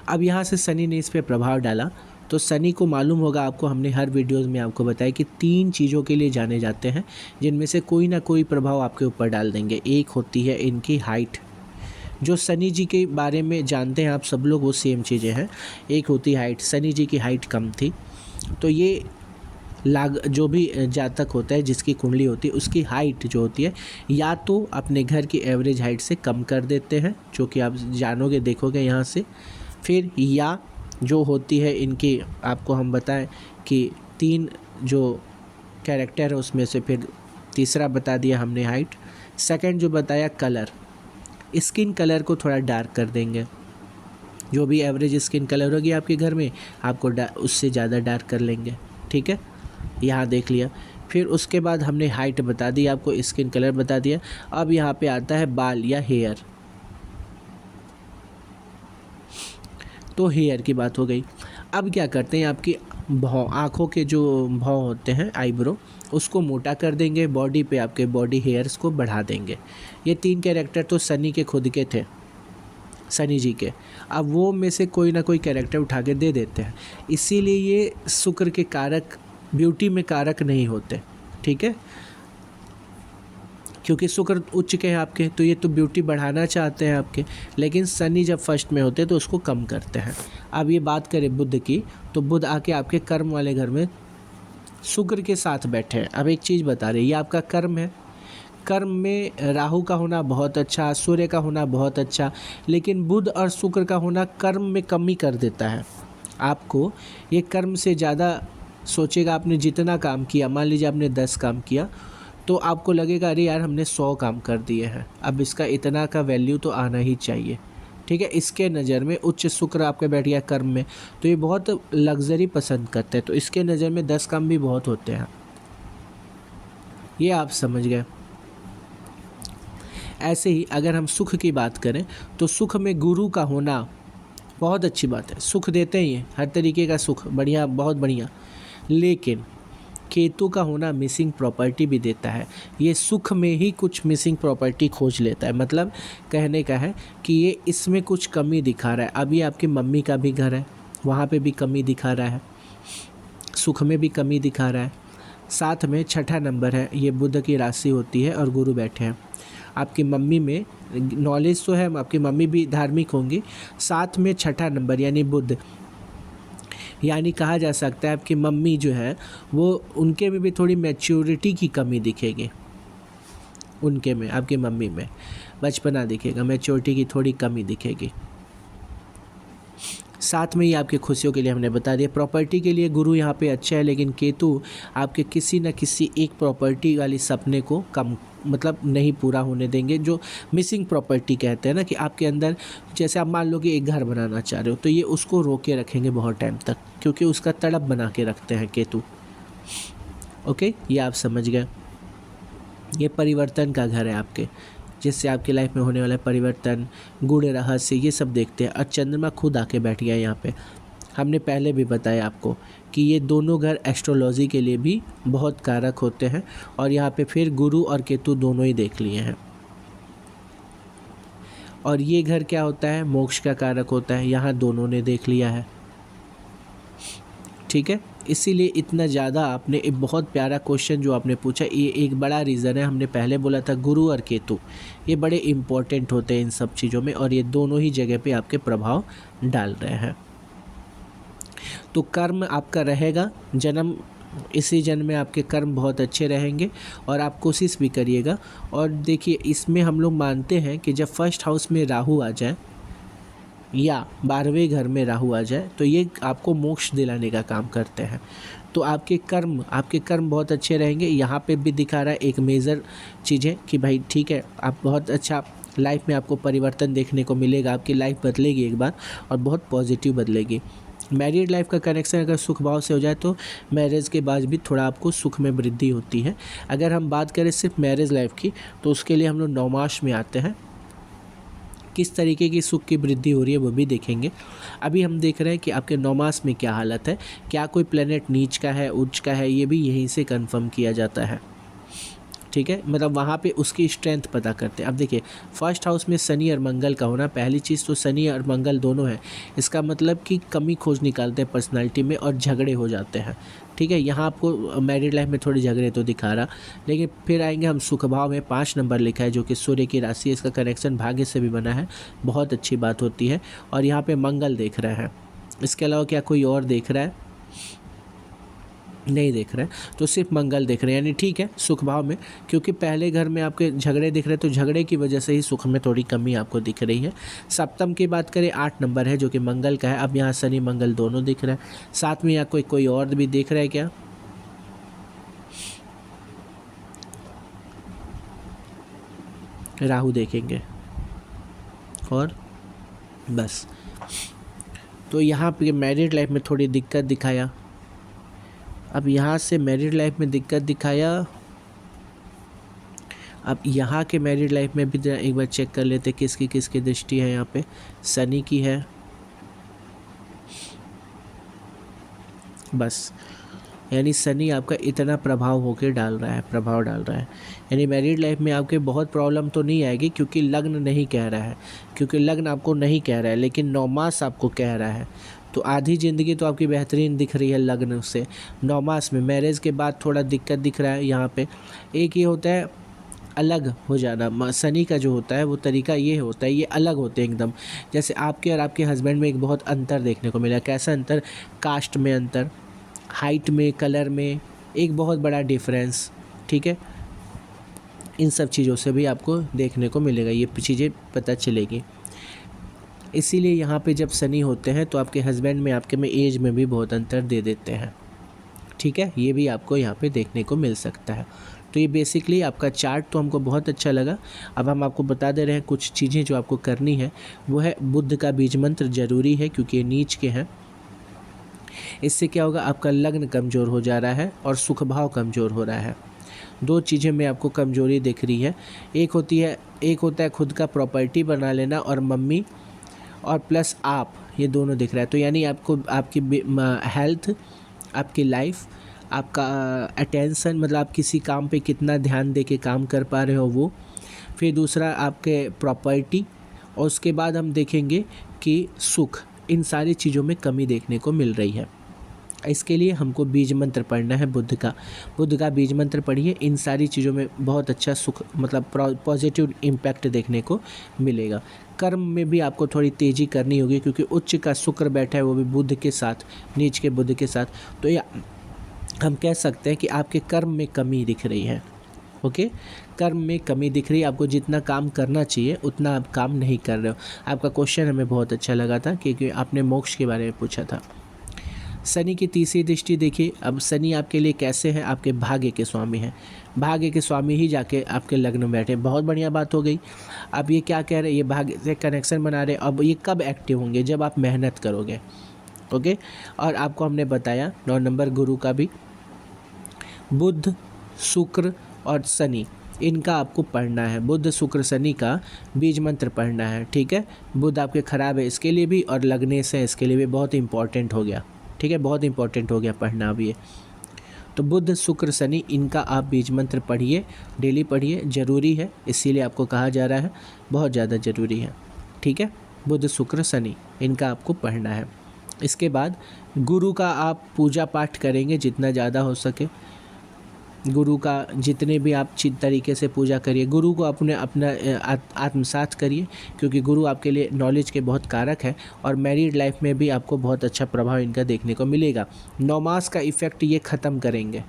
अब यहाँ से शनि ने इस पर प्रभाव डाला तो शनि को मालूम होगा आपको, हमने हर वीडियोस में आपको बताया कि 3 चीज़ों के लिए जाने जाते हैं जिनमें से कोई ना कोई प्रभाव आपके ऊपर डाल देंगे। एक होती है इनकी हाइट, जो शनि जी के बारे में जानते हैं आप सब लोग वो सेम चीज़ें हैं। एक होती है हाइट, शनि जी की हाइट कम थी तो ये जो भी जातक होता है जिसकी कुंडली होती है उसकी हाइट जो होती है या तो अपने घर की एवरेज हाइट से कम कर देते हैं, जो कि आप जानोगे देखोगे यहाँ से। फिर या जो होती है इनकी, आपको हम बताएं कि 3 जो कैरेक्टर है उसमें से फिर तीसरा बता दिया हमने हाइट। सेकंड जो बताया कलर, स्किन कलर को थोड़ा डार्क कर देंगे। जो भी एवरेज स्किन कलर होगी आपके घर में आपको उससे ज़्यादा डार्क कर लेंगे, ठीक है, यहाँ देख लिया। फिर उसके बाद हमने हाइट बता दी आपको, स्किन कलर बता दिया। अब यहाँ पे आता है बाल या हेयर, तो हेयर की बात हो गई। अब क्या करते हैं, आपकी आँखों के जो भौं होते हैं आईब्रो उसको मोटा कर देंगे, बॉडी पे आपके बॉडी हेयर्स को बढ़ा देंगे। ये 3 कैरेक्टर तो शनि के खुद के थे, शनि जी के। अब वो में से कोई ना कोई कैरेक्टर उठा के दे देते हैं, इसीलिए ये शुक्र के कारक ब्यूटी में कारक नहीं होते, ठीक है, क्योंकि शुक्र उच्च के हैं आपके, तो ये तो ब्यूटी बढ़ाना चाहते हैं आपके, लेकिन शनि जब फर्स्ट में होते हैं तो उसको कम करते हैं। अब ये बात करें बुध की, तो बुध आके आपके कर्म वाले घर में शुक्र के साथ बैठे हैं। अब एक चीज़ बता रहे, ये आपका कर्म है, कर्म में राहु का होना बहुत अच्छा, सूर्य का होना बहुत अच्छा, लेकिन बुध और शुक्र का होना कर्म में कमी कर देता है आपको। ये कर्म से ज़्यादा सोचेगा, आपने जितना काम किया, मान लीजिए आपने 10 काम किया तो आपको लगेगा अरे यार हमने 100 काम कर दिए हैं, अब इसका इतना का वैल्यू तो आना ही चाहिए, ठीक है। इसके नज़र में उच्च शुक्र आपके बैठ गया कर्म में, तो ये बहुत लग्जरी पसंद करते हैं, तो इसके नज़र में 10 काम भी बहुत होते हैं, ये आप समझ गए। ऐसे ही अगर हम सुख की बात करें तो सुख में गुरु का होना बहुत अच्छी बात है, सुख देते ही हैं, हर तरीके का सुख बढ़िया, बहुत बढ़िया, लेकिन केतु का होना मिसिंग प्रॉपर्टी भी देता है। ये सुख में ही कुछ मिसिंग प्रॉपर्टी खोज लेता है, मतलब कहने का है कि ये इसमें कुछ कमी दिखा रहा है। अभी आपकी मम्मी का भी घर है, वहाँ पे भी कमी दिखा रहा है, सुख में भी कमी दिखा रहा है। साथ में 6ठा नंबर है, ये बुध की राशि होती है और गुरु बैठे हैं। आपकी मम्मी में नॉलेज तो है, आपकी मम्मी भी धार्मिक होंगी, साथ में 6ठा नंबर यानी बुध, यानी कहा जा सकता है आपकी मम्मी जो है वो उनके में भी थोड़ी मैच्योरिटी की कमी दिखेगी, उनके में आपकी मम्मी में बचपना दिखेगा, मैच्योरिटी की थोड़ी कमी दिखेगी। साथ में ही आपकी खुशियों के लिए हमने बता दिया, प्रॉपर्टी के लिए गुरु यहाँ पे अच्छा है, लेकिन केतु आपके किसी न किसी एक प्रॉपर्टी वाली सपने को कम मतलब नहीं पूरा होने देंगे, जो मिसिंग प्रॉपर्टी कहते हैं ना, कि आपके अंदर जैसे आप मान लो कि एक घर बनाना चाह रहे हो तो ये उसको रोके रखेंगे बहुत टाइम तक, क्योंकि उसका तड़प बना के रखते हैं केतु, ओके, ये आप समझ गए। ये परिवर्तन का घर है आपके, जिससे आपकी लाइफ में होने वाला परिवर्तन, गुण रहस्य, ये सब देखते हैं। और चंद्रमा खुद आके बैठ गया यहाँ पे, हमने पहले भी बताया आपको कि ये दोनों घर एस्ट्रोलॉजी के लिए भी बहुत कारक होते हैं, और यहाँ पे फिर गुरु और केतु दोनों ही देख लिए हैं। और ये घर क्या होता है, मोक्ष का कारक होता है, यहाँ दोनों ने देख लिया है, ठीक है। इसीलिए इतना ज़्यादा आपने एक बहुत प्यारा क्वेश्चन जो आपने पूछा, ये एक बड़ा रीज़न है। हमने पहले बोला था गुरु और केतु ये बड़े इम्पोर्टेंट होते हैं इन सब चीज़ों में, और ये दोनों ही जगह पे आपके प्रभाव डाल रहे हैं। तो कर्म आपका रहेगा, इसी जन्म में आपके कर्म बहुत अच्छे रहेंगे, और आप कोशिश भी करिएगा। और देखिए इसमें हम लोग मानते हैं कि जब फर्स्ट हाउस में राहु आ जाए या 12वें घर में राहु आ जाए तो ये आपको मोक्ष दिलाने का काम करते हैं। तो आपके कर्म बहुत अच्छे रहेंगे। यहाँ पे भी दिखा रहा है एक मेजर चीज़ है कि भाई ठीक है, आप बहुत अच्छा लाइफ में आपको परिवर्तन देखने को मिलेगा, आपकी लाइफ बदलेगी एक बार और बहुत पॉजिटिव बदलेगी। मैरिड लाइफ का कनेक्शन अगर सुख भाव से हो जाए तो मैरिज के बाद भी थोड़ा आपको सुख में वृद्धि होती है। अगर हम बात करें सिर्फ मैरिज लाइफ की तो उसके लिए हम लोग 9 मास में आते हैं, किस तरीके की सुख की वृद्धि हो रही है वो भी देखेंगे। अभी हम देख रहे हैं कि आपके 9 मास में क्या हालत है, क्या कोई प्लेनेट नीच का है, उच्च का है, ये भी यहीं से कंफर्म किया जाता है। ठीक है, मतलब वहाँ पे उसकी स्ट्रेंथ पता करते हैं। अब देखिए फर्स्ट हाउस में शनि और मंगल का होना, पहली चीज़ तो शनि और मंगल दोनों है, इसका मतलब कि कमी खोज निकालते हैं पर्सनालिटी में और झगड़े हो जाते हैं। ठीक है, यहाँ आपको मैरिड लाइफ में थोड़ी झगड़े तो दिखा रहा, लेकिन फिर आएंगे हम सुख भाव में 5 नंबर लिखा है जो कि सूर्य की राशि है, इसका कनेक्शन भाग्य से भी बना है, बहुत अच्छी बात होती है। और यहाँ पे मंगल देख रहे हैं, इसके अलावा क्या कोई और देख रहा है? नहीं देख रहे हैं, तो सिर्फ मंगल देख रहे हैं, यानी ठीक है सुख भाव में, क्योंकि पहले घर में आपके झगड़े दिख रहे हैं तो झगड़े की वजह से ही सुख में थोड़ी कमी आपको दिख रही है। सप्तम की बात करें 8 नंबर है जो कि मंगल का है। अब यहाँ शनि मंगल दोनों दिख रहा है, साथ में यहाँ कोई और भी दिख रहा है क्या? राहु देखेंगे और बस। तो यहाँ पे मैरिड लाइफ में थोड़ी दिक्कत दिखाया। अब यहाँ से मैरिड लाइफ में दिक्कत दिखाया, अब यहाँ के मैरिड लाइफ में भी एक बार चेक कर लेते किसकी किसकी दृष्टि है। यहाँ पे शनि की है, बस, यानी शनि आपका इतना प्रभाव होके डाल रहा है, यानी मैरिड लाइफ में आपके बहुत प्रॉब्लम तो नहीं आएगी, क्योंकि लग्न नहीं कह रहा है, क्योंकि लग्न आपको नहीं कह रहा है, लेकिन 9 मास आपको कह रहा है। तो आधी ज़िंदगी तो आपकी बेहतरीन दिख रही है लग्न से। 9 मास में मैरिज के बाद थोड़ा दिक्कत दिख रहा है। यहाँ पे एक ये होता है अलग हो जाना, शनि का जो होता है वो तरीका ये होता है, ये अलग होते हैं एकदम। जैसे आपके और आपके हस्बैंड में एक बहुत अंतर देखने को मिला। कैसा अंतर? कास्ट में अंतर, हाइट में, कलर में एक बहुत बड़ा डिफरेंस। ठीक है, इन सब चीज़ों से भी आपको देखने को मिलेगा, ये चीज़ें पता चलेगी। इसीलिए यहाँ पे जब शनि होते हैं तो आपके हस्बैंड में, आपके में एज में भी बहुत अंतर दे देते हैं। ठीक है, ये भी आपको यहाँ पे देखने को मिल सकता है। तो ये बेसिकली आपका चार्ट तो हमको बहुत अच्छा लगा। अब हम आपको बता दे रहे हैं कुछ चीज़ें जो आपको करनी है, वो है बुध का बीज मंत्र ज़रूरी है, क्योंकि ये नीच के हैं। इससे क्या होगा, आपका लग्न कमज़ोर हो जा रहा है और सुख भाव कमज़ोर हो रहा है। 2 चीज़ें में आपको कमज़ोरी दिख रही है। एक होता है खुद का प्रॉपर्टी बना लेना, और मम्मी और प्लस आप, ये दोनों दिख रहा है। तो यानी आपको आपकी हेल्थ, आपकी लाइफ, आपका अटेंशन, मतलब आप किसी काम पे कितना ध्यान दे के काम कर पा रहे हो वो। फिर दूसरा आपके प्रॉपर्टी, और उसके बाद हम देखेंगे कि सुख, इन सारी चीज़ों में कमी देखने को मिल रही है। इसके लिए हमको बीज मंत्र पढ़ना है बुध का बीज मंत्र पढ़िए, इन सारी चीज़ों में बहुत अच्छा सुख, मतलब पॉजिटिव इम्पैक्ट देखने को मिलेगा। कर्म में भी आपको थोड़ी तेज़ी करनी होगी, क्योंकि उच्च का शुक्र बैठा है वो भी बुध के साथ, नीच के बुध के साथ। तो या हम कह सकते हैं कि आपके कर्म में कमी दिख रही है। ओके, कर्म में कमी दिख रही है, आपको जितना काम करना चाहिए उतना आप काम नहीं कर रहे हो। आपका क्वेश्चन हमें बहुत अच्छा लगा था, क्योंकि आपने मोक्ष के बारे में पूछा था। शनि की तीसरी दृष्टि देखिए। अब शनि आपके लिए कैसे हैं? आपके भाग्य के स्वामी हैं, भाग्य के स्वामी ही जाके आपके लग्न में बैठे, बहुत बढ़िया बात हो गई। अब ये क्या कह रहे हैं, ये भाग्य से कनेक्शन बना रहे। अब ये कब एक्टिव होंगे? जब आप मेहनत करोगे। ओके, और आपको हमने बताया 9 नंबर गुरु का भी, बुध, शुक्र और शनि, इनका आपको पढ़ना है। बुध, शुक्र, शनि का बीज मंत्र पढ़ना है। ठीक है, बुध आपके ख़राब है इसके लिए भी, और लगने से इसके लिए भी बहुत इंपॉर्टेंट हो गया। ठीक है, बहुत इंपॉर्टेंट हो गया पढ़ना अब ये। तो बुध, शुक्र, शनि, इनका आप बीज मंत्र पढ़िए, डेली पढ़िए, ज़रूरी है, इसीलिए आपको कहा जा रहा है, बहुत ज़्यादा ज़रूरी है। ठीक है, बुध, शुक्र, शनि, इनका आपको पढ़ना है। इसके बाद गुरु का आप पूजा पाठ करेंगे जितना ज़्यादा हो सके। गुरु का जितने भी आप तरीके से पूजा करिए, गुरु को अपना आत्मसात करिए, क्योंकि गुरु आपके लिए नॉलेज के बहुत कारक है, और मैरिड लाइफ में भी आपको बहुत अच्छा प्रभाव इनका देखने को मिलेगा। 9 मास का इफ़ेक्ट ये ख़त्म करेंगे,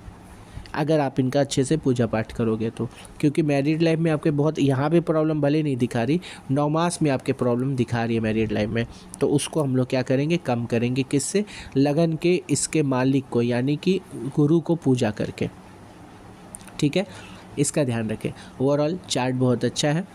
अगर आप इनका अच्छे से पूजा पाठ करोगे तो। क्योंकि मैरिड लाइफ में आपके बहुत यहाँ पे प्रॉब्लम भले नहीं दिखा रही, 9 मास में आपके प्रॉब्लम दिखा रही है मैरिड लाइफ में, तो उसको हम लोग क्या करेंगे, कम करेंगे। किससे? लगन के इसके मालिक को, यानी कि गुरु को पूजा करके। ठीक है, इसका ध्यान रखें। ओवरऑल चार्ट बहुत अच्छा है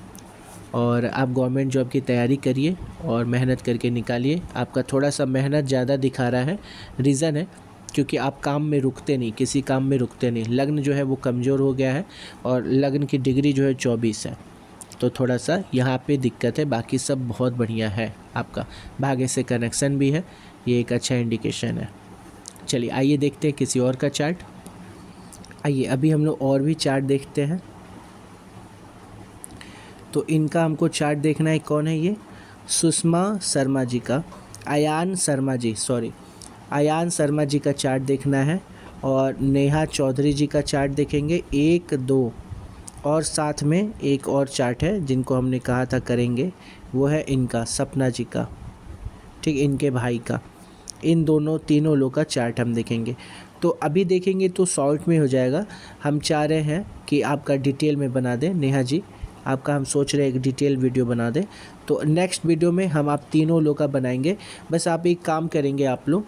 और आप गवर्नमेंट जॉब की तैयारी करिए और मेहनत करके निकालिए। आपका थोड़ा सा मेहनत ज़्यादा दिखा रहा है, रीज़न है क्योंकि आप काम में रुकते नहीं, किसी काम में रुकते नहीं। लग्न जो है वो कमज़ोर हो गया है और लग्न की डिग्री जो है 24 है, तो थोड़ा सा यहाँ पे दिक्कत है। बाकी सब बहुत बढ़िया है। आपका भाग्य से कनेक्शन भी है, ये एक अच्छा इंडिकेशन है। चलिए आइए देखते हैं किसी और का चार्ट। आइए अभी हम लोग और भी चार्ट देखते हैं। तो इनका हमको चार्ट देखना है। कौन है ये? सुषमा शर्मा जी का, अयान शर्मा जी का चार्ट देखना है और नेहा चौधरी जी का चार्ट देखेंगे। 1 2 और साथ में एक और चार्ट है जिनको हमने कहा था करेंगे, वो है इनका सपना जी का, ठीक, इनके भाई का। इन दोनों तीनों लोग का चार्ट हम देखेंगे। तो अभी देखेंगे तो शॉर्ट में हो जाएगा। हम चाह रहे हैं कि आपका डिटेल में बना दें। नेहा जी आपका हम सोच रहे हैं एक डिटेल वीडियो बना दें, तो नेक्स्ट वीडियो में हम आप तीनों लोग का बनाएंगे। बस आप एक काम करेंगे आप लोग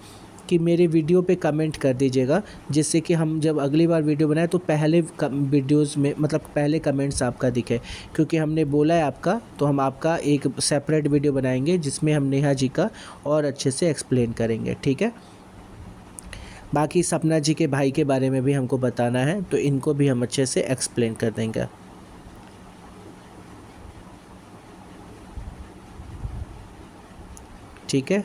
कि मेरे वीडियो पे कमेंट कर दीजिएगा, जिससे कि हम जब अगली बार वीडियो बनाए तो पहले वीडियोस में मतलब पहले कमेंट्स आपका दिखे। क्योंकि हमने बोला है आपका, तो हम आपका एक सेपरेट वीडियो बनाएंगे जिसमें हम नेहा जी का और अच्छे से एक्सप्लेन करेंगे। ठीक है, बाकी सपना जी के भाई के बारे में भी हमको बताना है, तो इनको भी हम अच्छे से एक्सप्लेन कर देंगे। ठीक है,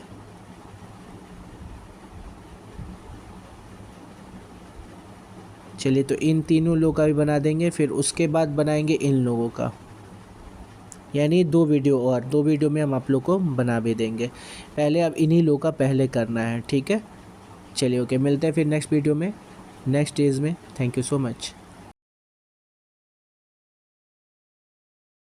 चलिए तो इन तीनों लोगों का भी बना देंगे, फिर उसके बाद बनाएंगे इन लोगों का, यानी 2 वीडियो और 2 वीडियो में हम आप लोग को बना भी देंगे। पहले अब इन्हीं लोगों का पहले करना है। ठीक है, चलिए ओके, मिलते हैं फिर नेक्स्ट वीडियो में, नेक्स्ट डेज में। Thank you so much.